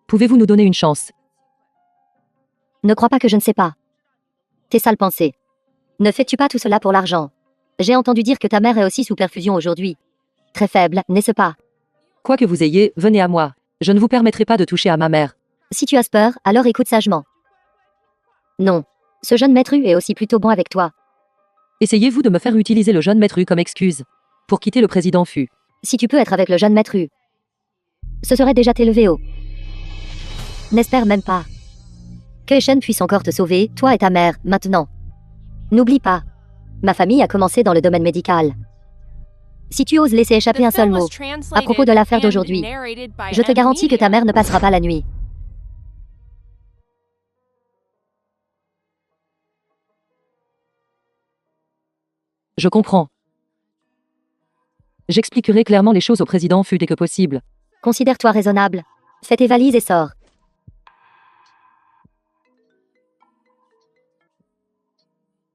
Pouvez-vous nous donner une chance? Ne crois pas que je ne sais pas. Tes sales pensées. Ne fais-tu pas tout cela pour l'argent? J'ai entendu dire que ta mère est aussi sous perfusion aujourd'hui. Très faible, n'est-ce pas? Quoi que vous ayez, venez à moi. Je ne vous permettrai pas de toucher à ma mère. Si tu as peur, alors écoute sagement. Non. Ce jeune maître est aussi plutôt bon avec toi. Essayez-vous de me faire utiliser le jeune maître comme excuse pour quitter le président Fu. Si tu peux être avec le jeune maître, ce serait déjà t'élever haut. N'espère même pas que Eshen puisse encore te sauver, toi et ta mère, maintenant. N'oublie pas. Ma famille a commencé dans le domaine médical. Si tu oses laisser échapper The un seul film mot was à propos de translated l'affaire and d'aujourd'hui, narrated by je te Ed garantis que ta Media. mère ne passera pas la nuit. Je comprends. J'expliquerai clairement les choses au président Fu dès que possible. Considère-toi raisonnable. Fais tes valises et sors.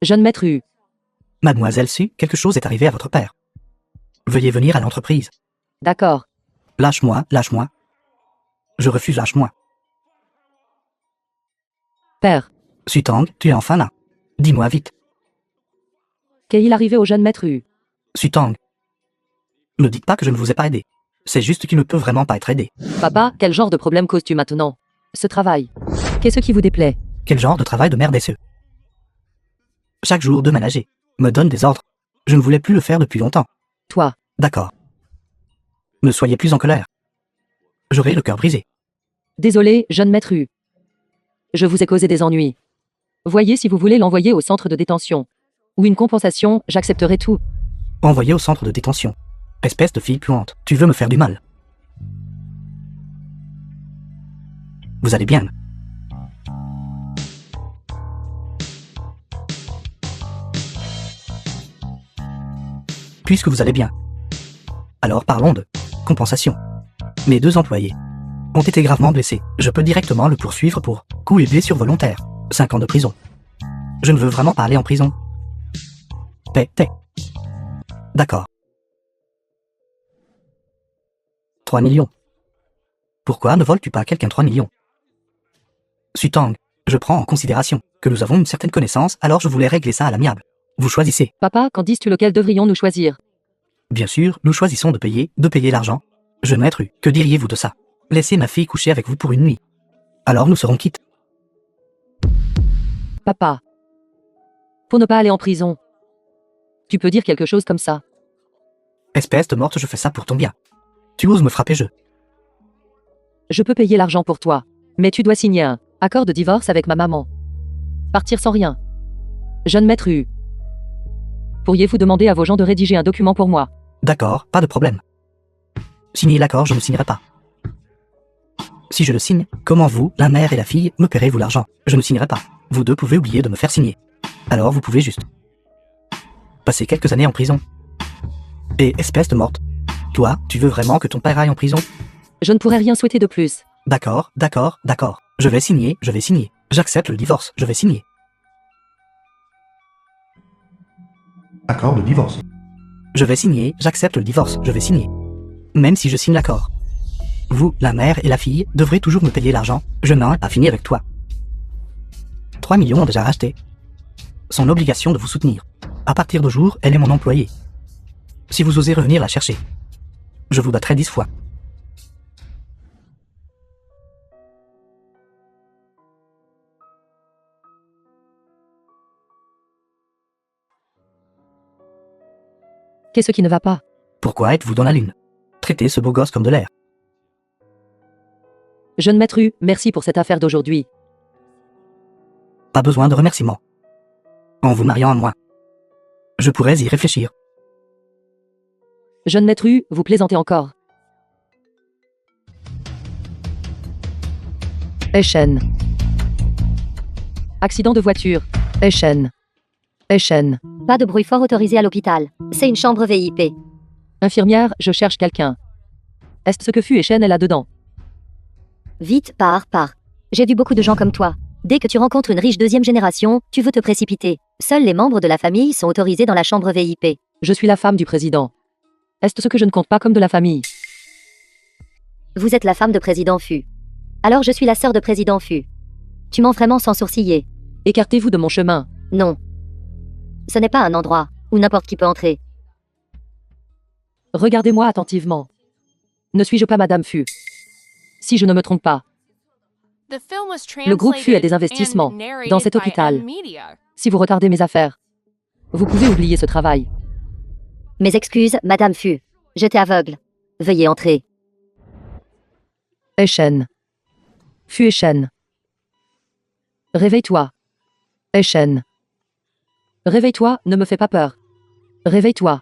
Jeune maître Hu. Mademoiselle Su, quelque chose est arrivé à votre père. Veuillez venir à l'entreprise. D'accord. Lâche-moi, lâche-moi. Je refuse, lâche-moi. Père, Sutang, tu es enfin là. Dis-moi vite. qu'est-il arrivé au jeune maître Hu? Sutang. Ne dites pas que je ne vous ai pas aidé. C'est juste qu'il ne peut vraiment pas être aidé. Papa, quel genre de problème causes-tu maintenant? Ce travail. Qu'est-ce qui vous déplaît? Quel genre de travail de merde est-ce? Chaque jour de ménager. Me donne des ordres. Je ne voulais plus le faire depuis longtemps. Toi. D'accord. Ne soyez plus en colère. J'aurai le cœur brisé. Désolé, jeune maître Hu. Je vous ai causé des ennuis. Voyez si vous voulez l'envoyer au centre de détention. Ou une compensation, j'accepterai tout. Envoyé au centre de détention. Espèce de fille puante. Tu veux me faire du mal. Vous allez bien. Puisque vous allez bien. Alors parlons de compensation. Mes 2 employés ont été gravement blessés. Je peux directement le poursuivre pour coup et blessure volontaire. 5 ans de prison. Je ne veux vraiment pas aller en prison. Paix. D'accord. 3 millions. Pourquoi ne voles-tu pas à quelqu'un 3 millions? Sutang, je prends en considération que nous avons une certaine connaissance, alors je voulais régler ça à l'amiable. Vous choisissez. Papa, qu'en dis-tu, lequel devrions-nous choisir? Bien sûr, nous choisissons de payer l'argent. Jeune maître, que diriez-vous de ça? Laissez ma fille coucher avec vous pour une nuit. Alors nous serons quittes. Papa. Pour ne pas aller en prison. Tu peux dire quelque chose comme ça. Espèce de morte, je fais ça pour ton bien. Tu oses me frapper, Je peux payer l'argent pour toi. Mais tu dois signer un accord de divorce avec ma maman. Partir sans rien. Jeune maître Hu. Pourriez-vous demander à vos gens de rédiger un document pour moi? D'accord, pas de problème. Signez l'accord, je ne signerai pas. Si je le signe, comment vous, la mère et la fille, me paierez-vous l'argent? Je ne signerai pas. Vous deux pouvez oublier de me faire signer. Alors vous pouvez juste passer quelques années en prison. Et espèce de morte. Toi, tu veux vraiment que ton père aille en prison? Je ne pourrais rien souhaiter de plus. D'accord. Je vais signer. J'accepte le divorce, je vais signer. Accord de divorce. Je vais signer, j'accepte le divorce, je vais signer. Même si je signe l'accord. Vous, la mère et la fille, devrez toujours me payer l'argent, je n'en ai pas fini avec toi. 3 millions ont déjà racheté. Son obligation de vous soutenir. À partir de jour, elle est mon employée. Si vous osez revenir la chercher, je vous battrai 10 fois. Qu'est-ce qui ne va pas? Pourquoi êtes-vous dans la lune? Traitez ce beau gosse comme de l'air. Jeune maître Hu, merci pour cette affaire d'aujourd'hui. Pas besoin de remerciements. En vous mariant à moi. Je pourrais y réfléchir. Jeune maître U, vous plaisantez encore. Echen. Accident de voiture. Echen. Echen. Pas de bruit fort autorisé à l'hôpital. C'est une chambre VIP. Infirmière, je cherche quelqu'un. Est-ce ce que fut Echen est là-dedans? Vite, pars. J'ai vu beaucoup de gens comme toi. Dès que tu rencontres une riche deuxième génération, tu veux te précipiter. Seuls les membres de la famille sont autorisés dans la chambre VIP. Je suis la femme du président. Est-ce ce que je ne compte pas comme de la famille? Vous êtes la femme de président Fu. Alors je suis la sœur de président Fu. Tu mens vraiment sans sourciller. Écartez-vous de mon chemin. Non. Ce n'est pas un endroit où n'importe qui peut entrer. Regardez-moi attentivement. Ne suis-je pas Madame Fu? Si je ne me trompe pas. Le groupe Fu a des investissements dans cet hôpital. Si vous retardez mes affaires, vous pouvez oublier ce travail. Mes excuses, Madame Fu. J'étais aveugle. Veuillez entrer. Echen. Fu Echen. Réveille-toi. Echen. Réveille-toi, ne me fais pas peur. Réveille-toi.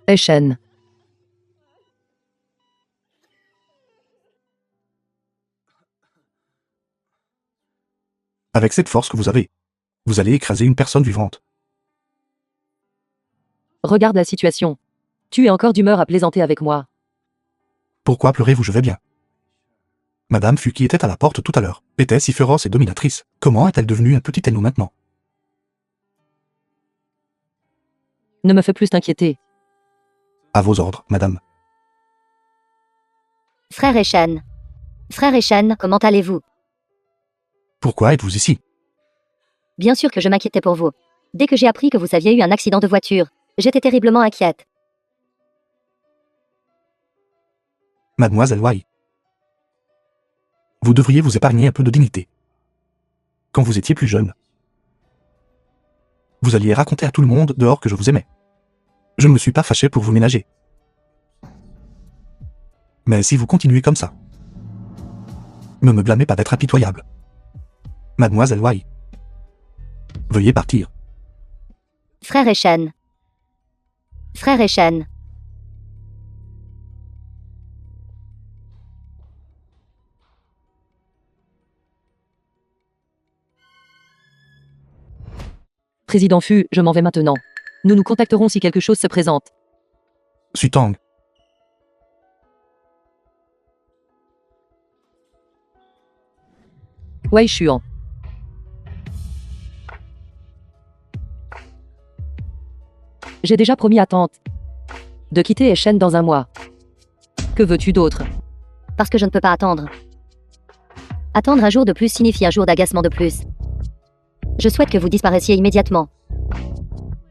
Echen. Avec cette force que vous avez, vous allez écraser une personne vivante. Regarde la situation. Tu es encore d'humeur à plaisanter avec moi. Pourquoi pleurez-vous? Je vais bien. Madame Fu qui était à la porte tout à l'heure, était si féroce et dominatrice. Comment est-elle devenue un petit nous maintenant? Ne me fais plus t'inquiéter. À vos ordres, madame. Frère Echen. Frère Echen, comment allez-vous? Pourquoi êtes-vous ici? Bien sûr que je m'inquiétais pour vous. Dès que j'ai appris que vous aviez eu un accident de voiture, j'étais terriblement inquiète. Mademoiselle Wai. Vous devriez vous épargner un peu de dignité. Quand vous étiez plus jeune, vous alliez raconter à tout le monde dehors que je vous aimais. Je ne me suis pas fâché pour vous ménager. Mais si vous continuez comme ça, ne me blâmez pas d'être impitoyable. Mademoiselle Wai. Veuillez partir. Frère Echen. Frère Echen. Président Fu, je m'en vais maintenant. Nous nous contacterons si quelque chose se présente. Sutang. Wei Xuan. J'ai déjà promis à tante de quitter Echen dans un mois. Que veux-tu d'autre? Parce que je ne peux pas attendre. Attendre un jour de plus signifie un jour d'agacement de plus. Je souhaite que vous disparaissiez immédiatement.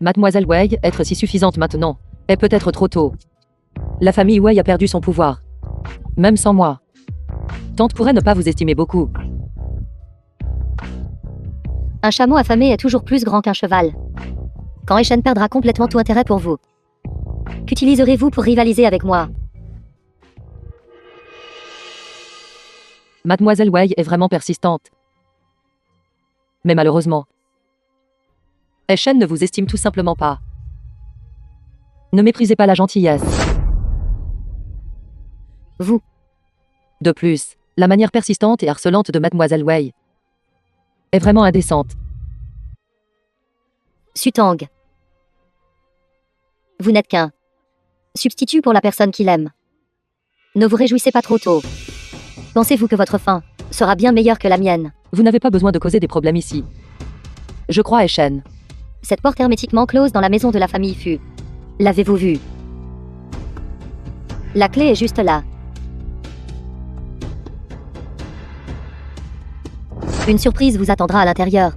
Mademoiselle Wei, être si suffisante maintenant est peut-être trop tôt. La famille Wei a perdu son pouvoir. Même sans moi. Tante pourrait ne pas vous estimer beaucoup. Un chameau affamé est toujours plus grand qu'un cheval. Quand Echen perdra complètement tout intérêt pour vous, qu'utiliserez-vous pour rivaliser avec moi? Mademoiselle Wei est vraiment persistante. Mais malheureusement, Echen ne vous estime tout simplement pas. Ne méprisez pas la gentillesse. Vous. De plus, la manière persistante et harcelante de Mademoiselle Wei est vraiment indécente. Sutang. Vous n'êtes qu'un substitut pour la personne qu'il aime. Ne vous réjouissez pas trop tôt. Pensez-vous que votre fin sera bien meilleure que la mienne? Vous n'avez pas besoin de causer des problèmes ici. Je crois à Echen. Cette porte hermétiquement close dans la maison de la famille Fu. L'avez-vous vue? La clé est juste là. Une surprise vous attendra à l'intérieur.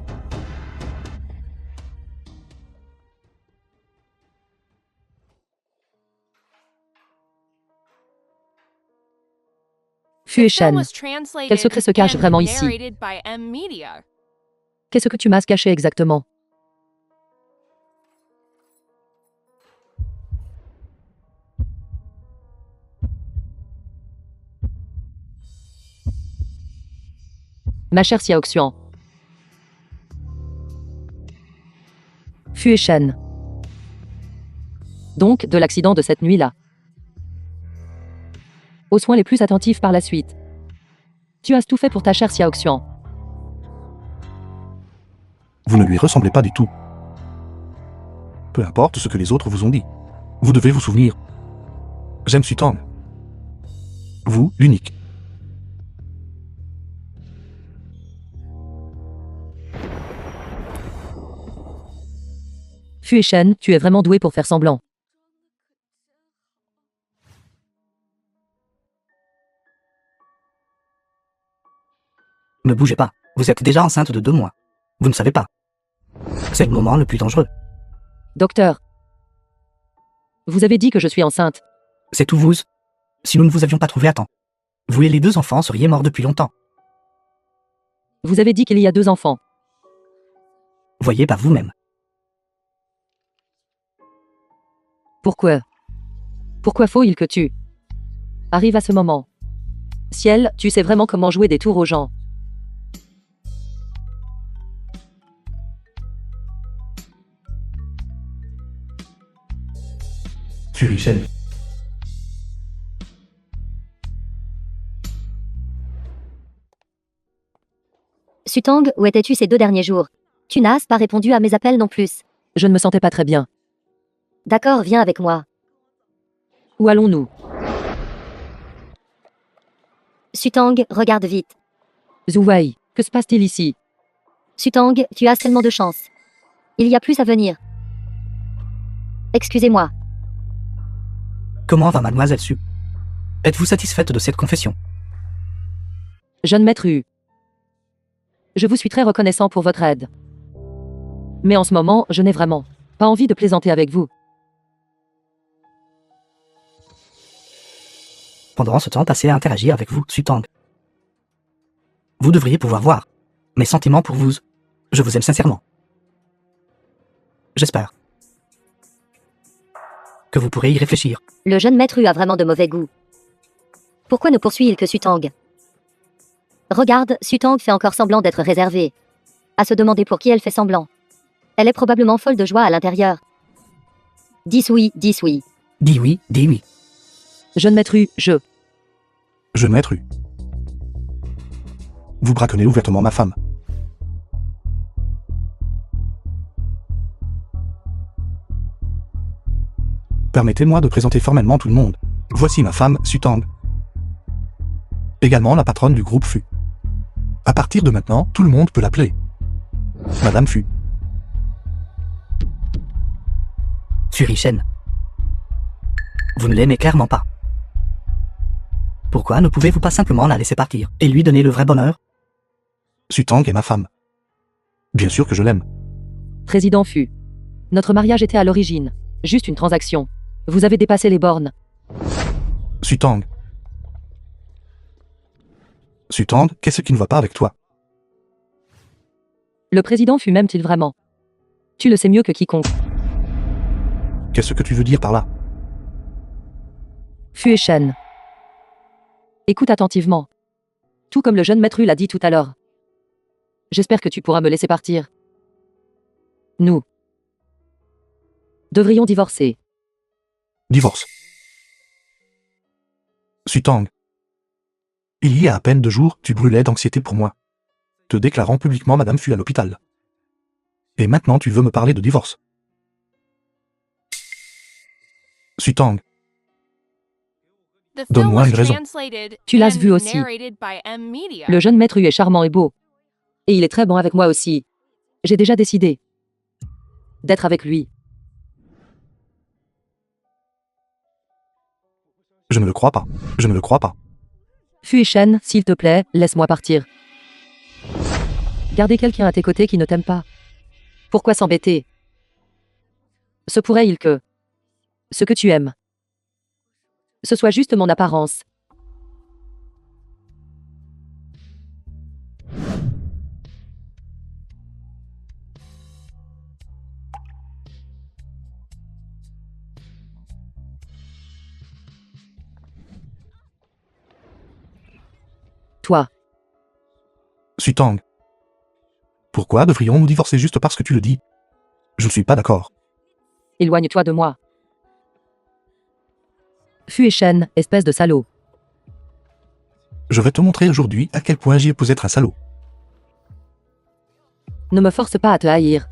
Fu Echen. Quel secret se cache vraiment ici? Qu'est-ce que tu m'as caché exactement? Ma chère Xiaoxian. Fu et Shen. Donc, de l'accident de cette nuit-là. Aux soins les plus attentifs par la suite. Tu as tout fait pour ta chère Xiao Xian. Vous ne lui ressemblez pas du tout. Peu importe ce que les autres vous ont dit. Vous devez vous souvenir. J'aime Sutang. Vous, l'unique. Fu et Shen, tu es vraiment doué pour faire semblant. Ne bougez pas, vous êtes déjà enceinte de 2 mois. Vous ne savez pas. C'est le moment le plus dangereux. Docteur. Vous avez dit que je suis enceinte. C'est tout vous. Si nous ne vous avions pas trouvé à temps. Vous et les 2 enfants seriez morts depuis longtemps. Vous avez dit qu'il y a 2 enfants. Voyez par vous-même. Pourquoi? Pourquoi faut-il que tu arrives à ce moment? Ciel, tu sais vraiment comment jouer des tours aux gens. Furichen. Sutang, où étais-tu ces 2 derniers jours? Tu n'as pas répondu à mes appels non plus. Je ne me sentais pas très bien. D'accord, viens avec moi. Où allons-nous? Sutang, regarde vite. Zhu Wei, que se passe-t-il ici? Sutang, tu as tellement de chance. Il y a plus à venir. Excusez-moi. Comment va mademoiselle Su? Êtes-vous satisfaite de cette confession? Jeune maître Hu. Je vous suis très reconnaissant pour votre aide. Mais en ce moment, je n'ai vraiment pas envie de plaisanter avec vous. Pendant ce temps passé à interagir avec vous, Sutang. Vous devriez pouvoir voir mes sentiments pour vous. Je vous aime sincèrement. J'espère que vous pourrez y réfléchir. Le jeune maître Hu a vraiment de mauvais goût. Pourquoi ne poursuit-il que Sutang? Regarde, Sutang fait encore semblant d'être réservée. À se demander pour qui elle fait semblant. Elle est probablement folle de joie à l'intérieur. 10 oui, 10 oui. Dis oui, dis oui. Jeune maître Hu, Je maître Hu. Vous braconnez ouvertement ma femme. Permettez-moi de présenter formellement tout le monde. Voici ma femme, Sutang. Également la patronne du groupe Fu. À partir de maintenant, tout le monde peut l'appeler Madame Fu. Furichen. Vous ne l'aimez clairement pas. Pourquoi ne pouvez-vous pas simplement la laisser partir et lui donner le vrai bonheur? Sutang est ma femme. Bien sûr que je l'aime. Président Fu. Notre mariage était à l'origine juste une transaction. Vous avez dépassé les bornes. Sutang. Sutang, qu'est-ce qui ne va pas avec toi? Le président Fu m'aime-t-il vraiment? Tu le sais mieux que quiconque. Qu'est-ce que tu veux dire par là? Fu et Shen. Écoute attentivement. Tout comme le jeune maître Hu l'a dit tout à l'heure. J'espère que tu pourras me laisser partir. Nous devrions divorcer. Divorce. Sutang. Il y a à peine 2 jours, tu brûlais d'anxiété pour moi, te déclarant publiquement Madame Fu à l'hôpital. Et maintenant tu veux me parler de divorce. The Sutang. film Donne-moi was une raison. translated Tu l'as and vu aussi. narrated by M Media. Le jeune maître Hu est charmant et beau. Et il est très bon avec moi aussi. J'ai déjà décidé d'être avec lui. Je ne le crois pas. Je ne le crois pas. Fu et Shen, s'il te plaît, laisse-moi partir. Garder quelqu'un à tes côtés qui ne t'aime pas. Pourquoi s'embêter? Se pourrait-il que ce que tu aimes, ce soit juste mon apparence? Toi, Sutang. Pourquoi devrions-nous divorcer juste parce que tu le dis? Je ne suis pas d'accord. Éloigne-toi de moi. Fu et Shen, espèce de salaud. Je vais te montrer aujourd'hui à quel point j'y peux être un salaud. Ne me force pas à te haïr.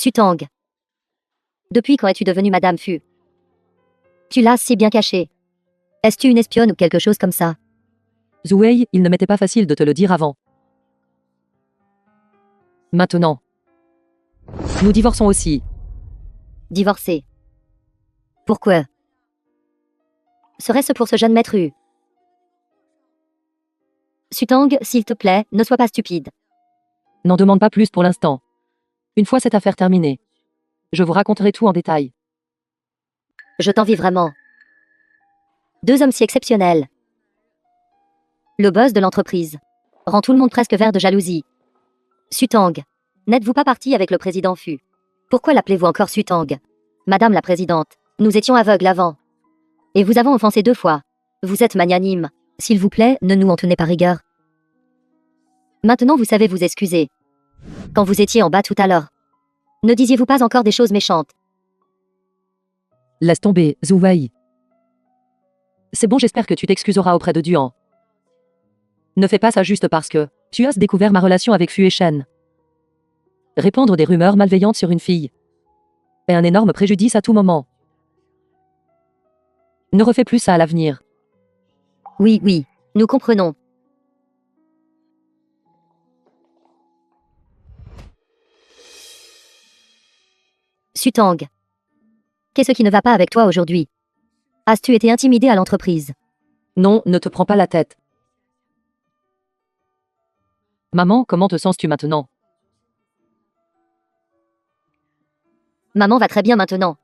Sutang. Depuis quand es-tu devenue Madame Fu? Tu l'as si bien cachée. Est-ce une espionne ou quelque chose comme ça? Zouei, il ne m'était pas facile de te le dire avant. Maintenant. Nous divorçons aussi. Divorcée. Pourquoi? Serait-ce pour ce jeune maître Hu? Sutang, s'il te plaît, ne sois pas stupide. N'en demande pas plus pour l'instant. Une fois cette affaire terminée, je vous raconterai tout en détail. Je t'envie vraiment. Deux hommes si exceptionnels. Le boss de l'entreprise rend tout le monde presque vert de jalousie. Sutang, n'êtes-vous pas parti avec le président Fu? Pourquoi l'appelez-vous encore Sutang? Madame la présidente, nous étions aveugles avant. Et vous avons offensé 2 fois. Vous êtes magnanime. S'il vous plaît, ne nous en tenez pas rigueur. Maintenant vous savez vous excuser. Quand vous étiez en bas tout à l'heure, ne disiez-vous pas encore des choses méchantes? Laisse tomber, Zouwei. C'est bon, j'espère que tu t'excuseras auprès de Duan. Ne fais pas ça juste parce que tu as découvert ma relation avec Fu et Shen. Répandre des rumeurs malveillantes sur une fille est un énorme préjudice à tout moment. Ne refais plus ça à l'avenir. Oui, oui, nous comprenons. Sutang. Qu'est-ce qui ne va pas avec toi aujourd'hui? As-tu été intimidé à l'entreprise? Non, ne te prends pas la tête. Maman, comment te sens-tu maintenant? Maman va très bien maintenant.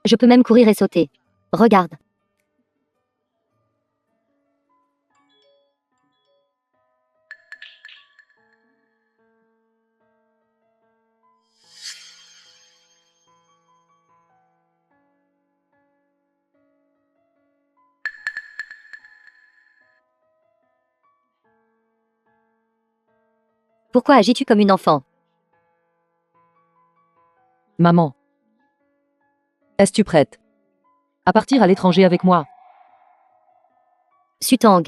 Je peux même courir et sauter. Regarde. Pourquoi agis-tu comme une enfant? Maman. Es-tu prête à partir à l'étranger avec moi? Sutang.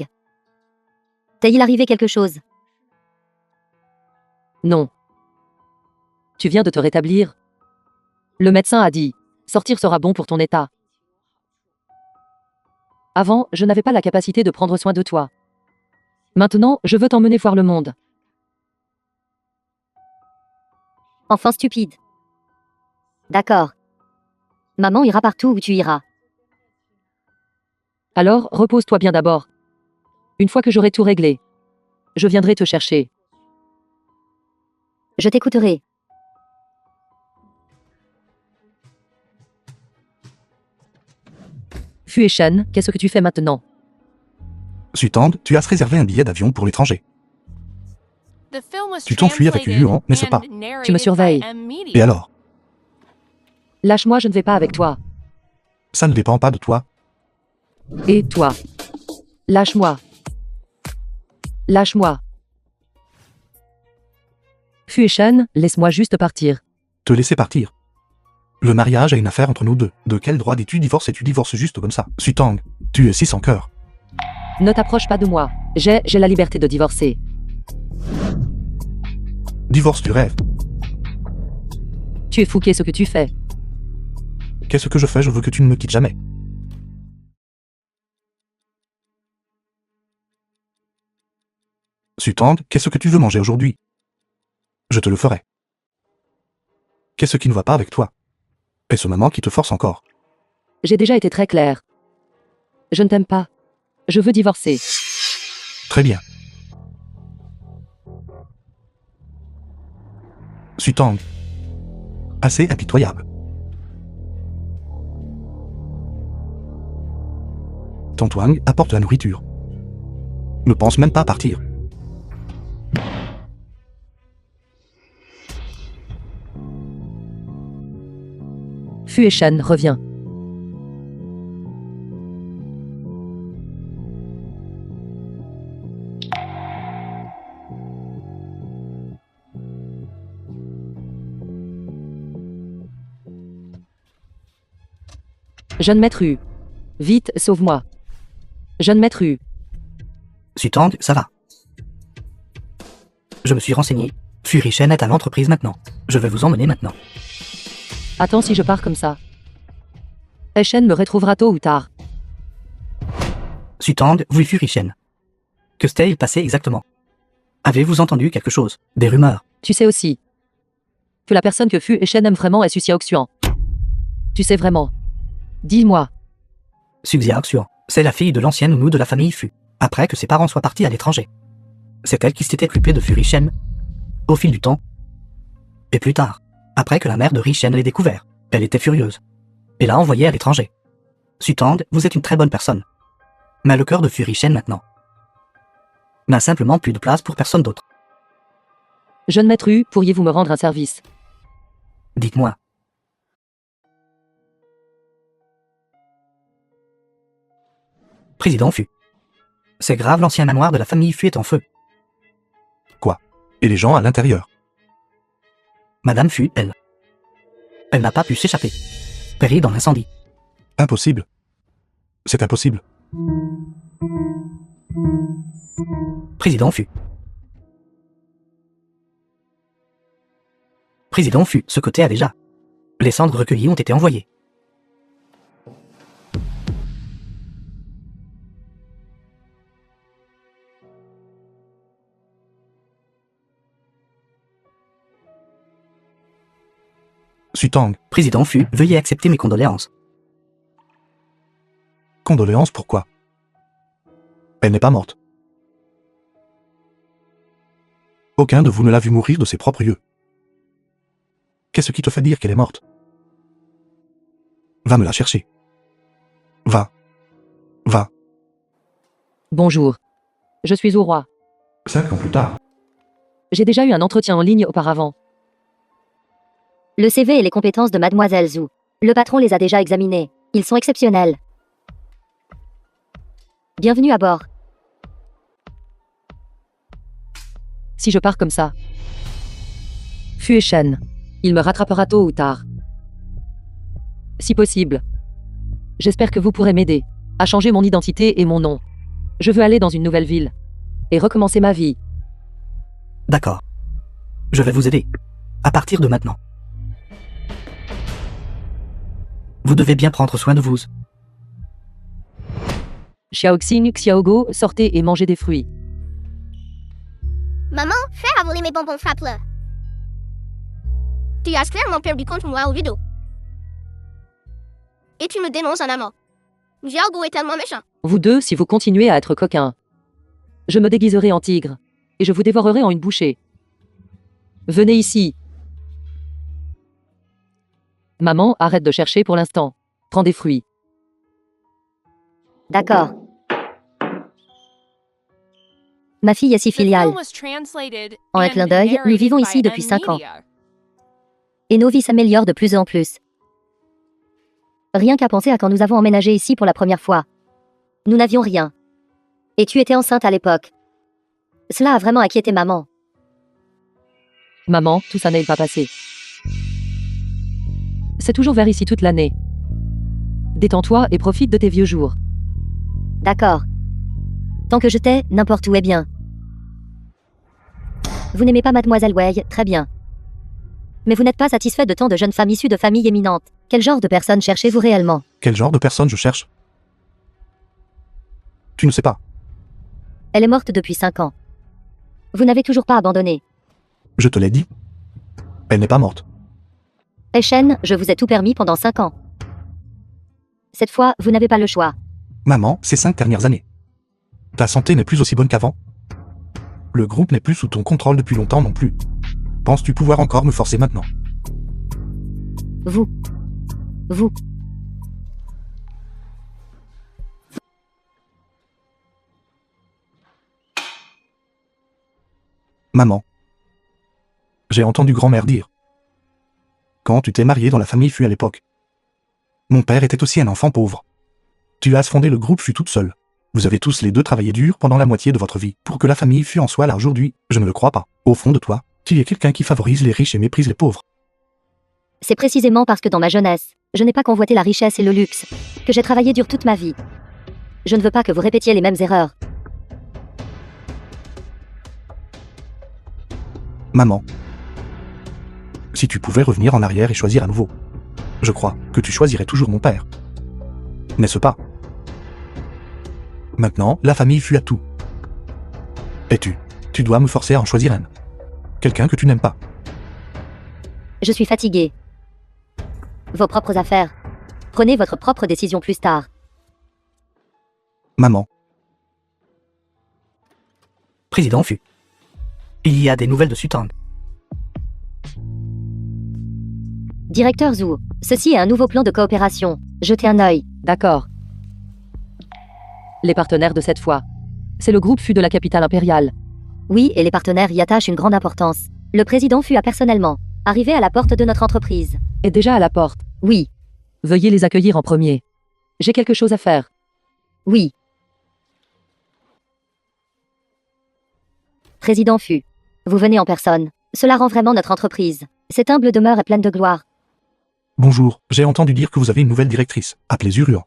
T'est-il arrivé quelque chose? Non. Tu viens de te rétablir? Le médecin a dit, sortir sera bon pour ton état. Avant, je n'avais pas la capacité de prendre soin de toi. Maintenant, je veux t'emmener voir le monde. Enfant stupide. D'accord. Maman ira partout où tu iras. Alors, repose-toi bien d'abord. Une fois que j'aurai tout réglé, je viendrai te chercher. Je t'écouterai. Fu et Shen, qu'est-ce que tu fais maintenant? Sutang, tu as réservé un billet d'avion pour l'étranger. The film was Tu t'enfuis avec translated Yuan, n'est-ce pas? and narrated Tu me surveilles. by M. Media. Et alors? Lâche-moi, je ne vais pas avec toi. Ça ne dépend pas de toi. Et toi? Lâche-moi. Lâche-moi. Fu et Shen, laisse-moi juste partir. Te laisser partir. Le mariage a une affaire entre nous deux. De quel droit dis-tu divorce et tu divorces juste comme ça? Sutang, tu es si sans cœur. Ne t'approche pas de moi. J'ai la liberté de divorcer. Divorce tu rêves. Tu es fou, qu'est-ce que tu fais? Qu'est-ce que je fais? Je veux que tu ne me quittes jamais. Sutang, qu'est-ce que tu veux manger aujourd'hui? Je te le ferai. Qu'est-ce qui ne va pas avec toi? Est-ce maman qui te force encore? J'ai déjà été très clair. Je ne t'aime pas. Je veux divorcer. Très bien. Sutang. Assez impitoyable. Tantwang apporte la nourriture. Ne pense même pas à partir. Fu Shen revient. Jeune maître Hu. Vite, sauve-moi. Jeune maître Hu. Sutang, ça va. Je me suis renseigné. Fu Rishen est à l'entreprise maintenant. Je vais vous emmener maintenant. Attends si je pars comme ça. Shen me retrouvera tôt ou tard. Sutang, vous Fu Rishen. Que s'est-il passé exactement? Avez-vous entendu quelque chose? Des rumeurs? Tu sais aussi que la personne que Fu Shen aime vraiment est Su Xiaoxuan. Tu sais vraiment. Dis-moi. Su Xiaoxuan, c'est la fille de l'ancienne nounou de la famille Fu, après que ses parents soient partis à l'étranger. C'est elle qui s'était occupée de Fu Rishen au fil du temps. Et plus tard, après que la mère de Rishen l'ait découvert, elle était furieuse et l'a envoyée à l'étranger. Sutang, vous êtes une très bonne personne. Mais le cœur de Fu Rishen maintenant n'a simplement plus de place pour personne d'autre. Jeune maître Hu, pourriez-vous me rendre un service? Dites-moi. Président Fu. C'est grave, l'ancien manoir de la famille Fu est en feu. Et les gens à l'intérieur. Madame Fu, elle n'a pas pu s'échapper. Périt dans l'incendie. Impossible. C'est impossible. Président Fu. Président Fu, ce côté a déjà. Les cendres recueillies ont été envoyées. Sutang, Président Fu, veuillez accepter mes condoléances. condoléances pourquoi? Elle n'est pas morte. Aucun de vous ne l'a vu mourir de ses propres yeux. Qu'est-ce qui te fait dire qu'elle est morte? Va me la chercher. Va. Va. Bonjour. Je suis au roi. 5 ans plus tard. J'ai déjà eu un entretien en ligne auparavant. Le CV et les compétences de Mademoiselle Zhu. Le patron les a déjà examinés. Ils sont exceptionnels. Bienvenue à bord. Si je pars comme ça. Fu Shen. Il me rattrapera tôt ou tard. Si possible. J'espère que vous pourrez m'aider à changer mon identité et mon nom. Je veux aller dans une nouvelle ville et recommencer ma vie. D'accord. Je vais vous aider. À partir de maintenant. Vous devez bien prendre soin de vous. Xiaoxing, Xiaogo, sortez et mangez des fruits. Maman, frère a volé mes bonbons frappe-le. Tu as clairement perdu contre moi au judo. Et tu me dénonces en amant. Xiaogo est tellement méchant. Vous deux, si vous continuez à être coquins. Je me déguiserai en tigre et je vous dévorerai en une bouchée. Venez ici. Maman, arrête de chercher pour l'instant. Prends des fruits. D'accord. Ma fille est si The filiale. film was translated En un and clin d'œil, nous narrated vivons by ici depuis 5 ans. Media. Et nos vies s'améliorent de plus en plus. Rien qu'à penser à quand nous avons emménagé ici pour la première fois. Nous n'avions rien. Et tu étais enceinte à l'époque. Cela a vraiment inquiété maman. Maman, tout ça n'est pas passé. C'est toujours vers ici toute l'année. Détends-toi et profite de tes vieux jours. D'accord. Tant que je t'ai, n'importe où est bien. Vous n'aimez pas Mademoiselle Wei, très bien. Mais vous n'êtes pas satisfait de tant de jeunes femmes issues de familles éminentes. Quel genre de personnes cherchez-vous réellement? Quel genre de personne je cherche? Tu ne sais pas. Elle est morte depuis 5 ans. Vous n'avez toujours pas abandonné. Je te l'ai dit. Elle n'est pas morte. Shen, je vous ai tout permis pendant 5 ans. Cette fois, vous n'avez pas le choix. Maman, ces 5 dernières années. Ta santé n'est plus aussi bonne qu'avant. Le groupe n'est plus sous ton contrôle depuis longtemps non plus. Penses-tu pouvoir encore me forcer maintenant? Vous. Maman. J'ai entendu grand-mère dire. Quand tu t'es mariée dans la famille Fu à l'époque. Mon père était aussi un enfant pauvre. Tu as fondé le groupe Fu toute seule. Vous avez tous les deux travaillé dur pendant la moitié de votre vie pour que la famille Fu en soit là aujourd'hui. Je ne le crois pas. Au fond de toi, tu es quelqu'un qui favorise les riches et méprise les pauvres. C'est précisément parce que dans ma jeunesse, je n'ai pas convoité la richesse et le luxe, que j'ai travaillé dur toute ma vie. Je ne veux pas que vous répétiez les mêmes erreurs. Maman. Si tu pouvais revenir en arrière et choisir à nouveau, je crois que tu choisirais toujours mon père. N'est-ce pas? Maintenant, la famille Fu a tout. Et tu dois me forcer à en choisir un. Quelqu'un que tu n'aimes pas. Je suis fatiguée. Vos propres affaires. Prenez votre propre décision plus tard. Maman. Président Fu. Il y a des nouvelles de Sutang. Directeur Zhu, ceci est un nouveau plan de coopération. Jetez un œil. D'accord. Les partenaires de cette fois. C'est le groupe Fu de la capitale impériale. Oui, et les partenaires y attachent une grande importance. Le président Fu a personnellement arrivé à la porte de notre entreprise. Et déjà à la porte. Oui, Veuillez les accueillir en premier. J'ai quelque chose à faire. oui. Président Fu, vous venez en personne. Cela rend vraiment notre entreprise. Cette humble demeure est pleine de gloire. Bonjour, j'ai entendu dire que vous avez une nouvelle directrice, appelée Zurian.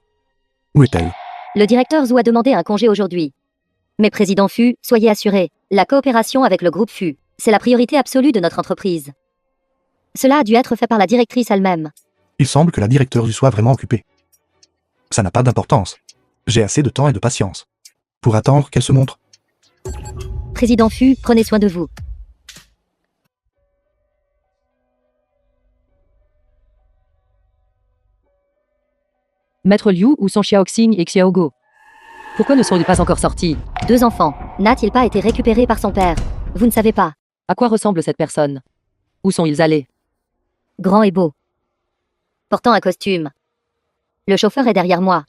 Où est-elle? Le directeur Zhu a demandé un congé aujourd'hui. Mais président Fu, soyez assuré, la coopération avec le groupe Fu, c'est la priorité absolue de notre entreprise. Cela a dû être fait par la directrice elle-même. Il semble que la directeure soit vraiment occupée. Ça n'a pas d'importance. J'ai assez de temps et de patience pour attendre qu'elle se montre. Président Fu, prenez soin de vous. Maître Liu, où sont Xiaoxing et Xiaogo? Pourquoi ne sont-ils pas encore sortis? 2 enfants. N'a-t-il pas été récupéré par son père? Vous ne savez pas. À quoi ressemble cette personne? Où sont-ils allés? Grand et beau. Portant un costume. Le chauffeur est derrière moi.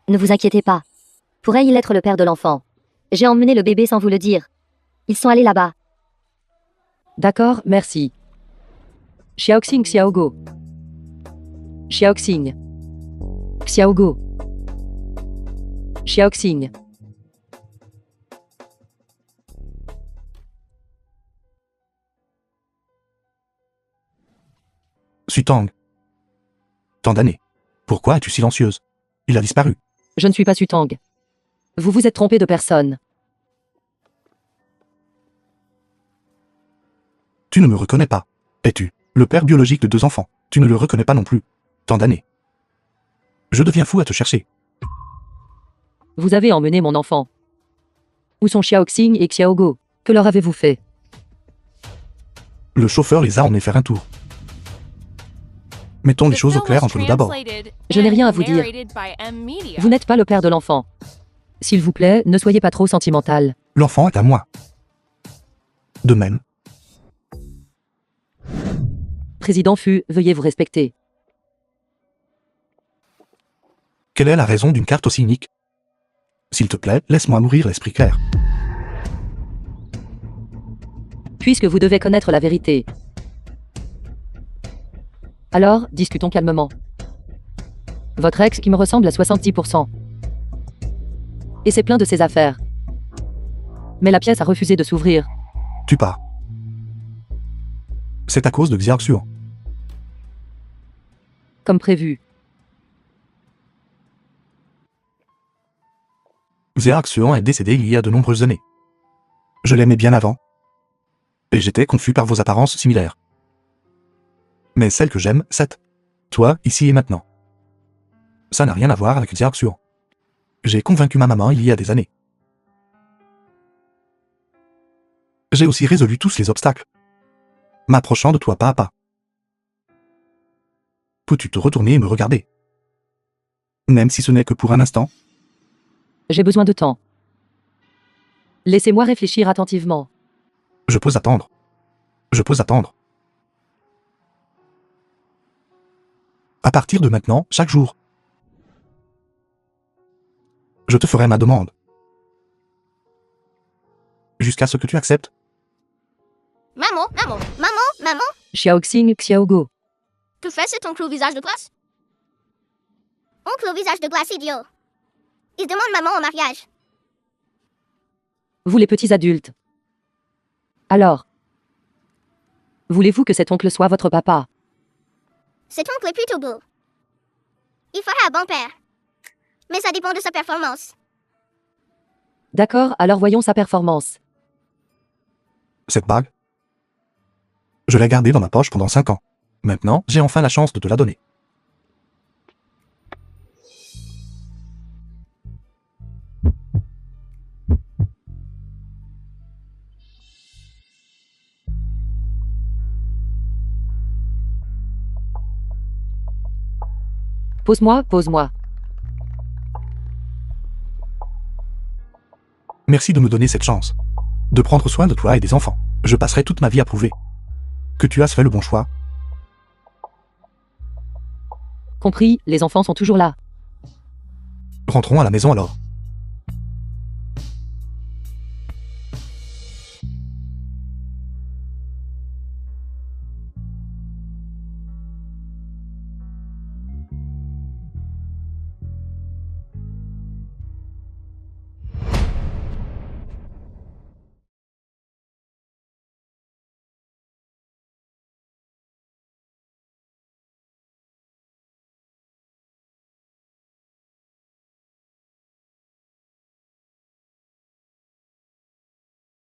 Ne vous inquiétez pas. Pourrait-il être le père de l'enfant? J'ai emmené le bébé sans vous le dire. Ils sont allés là-bas. D'accord, merci. Xiaoxing, Xiaogo. Xiaoxing. Xiaogo. Xiaoxing. Sutang. Tant d'années. Pourquoi es-tu silencieuse? Il a disparu. Je ne suis pas Sutang. Vous vous êtes trompé de personne. Tu ne me reconnais pas. Es-tu le père biologique de 2 enfants? Tu ne le reconnais pas non plus. Tant d'années. Je deviens fou à te chercher. Vous avez emmené mon enfant. Où sont Xiaoxing et Xiaogo? Que leur avez-vous fait? Le chauffeur les a emmenés faire un tour. Mettons les choses au clair entre nous d'abord. Je n'ai rien à vous dire. Vous n'êtes pas le père de l'enfant. S'il vous plaît, ne soyez pas trop sentimental. L'enfant est à moi. De même, Président Fu, veuillez vous respecter. quelle est la raison d'une carte aussi unique? S'il te plaît, laisse-moi mourir l'esprit clair. Puisque vous devez connaître la vérité. Alors, discutons calmement. Votre ex qui me ressemble à 70%. Et c'est plein de ses affaires. Mais la pièce a refusé de s'ouvrir. Tu pars. C'est à cause de Xiaoxuan. Comme prévu. Xiaoxuan est décédé il y a de nombreuses années. Je l'aimais bien avant. Et j'étais confus par vos apparences similaires. Mais celle que j'aime, c'est toi, ici et maintenant. Ça n'a rien à voir avec Xiaoxuan. J'ai convaincu ma maman il y a des années. J'ai aussi résolu tous les obstacles, m'approchant de toi pas à pas. Peux-tu te retourner et me regarder? Même si ce n'est que pour un instant? J'ai besoin de temps. Laissez-moi réfléchir attentivement. Je peux attendre. Je peux attendre. À partir de maintenant, chaque jour, je te ferai ma demande. Jusqu'à ce que tu acceptes. Maman, maman, maman, maman. Xiaoxing, Xiaogo. Que fais-tu ton gros visage de glace? Oncle au visage de glace idiot. Il demande maman au mariage. Vous les petits adultes. Alors, voulez-vous que cet oncle soit votre papa? Cet oncle est plutôt beau. Il fera un bon père. Mais ça dépend de sa performance. D'accord, alors voyons sa performance. Cette bague? Je l'ai gardée dans ma poche pendant 5 ans. Maintenant, j'ai enfin la chance de te la donner. Pose-moi, pose-moi. Merci de me donner cette chance. De prendre soin de toi et des enfants. Je passerai toute ma vie à prouver que tu as fait le bon choix. Compris, les enfants sont toujours là. Rentrons à la maison alors.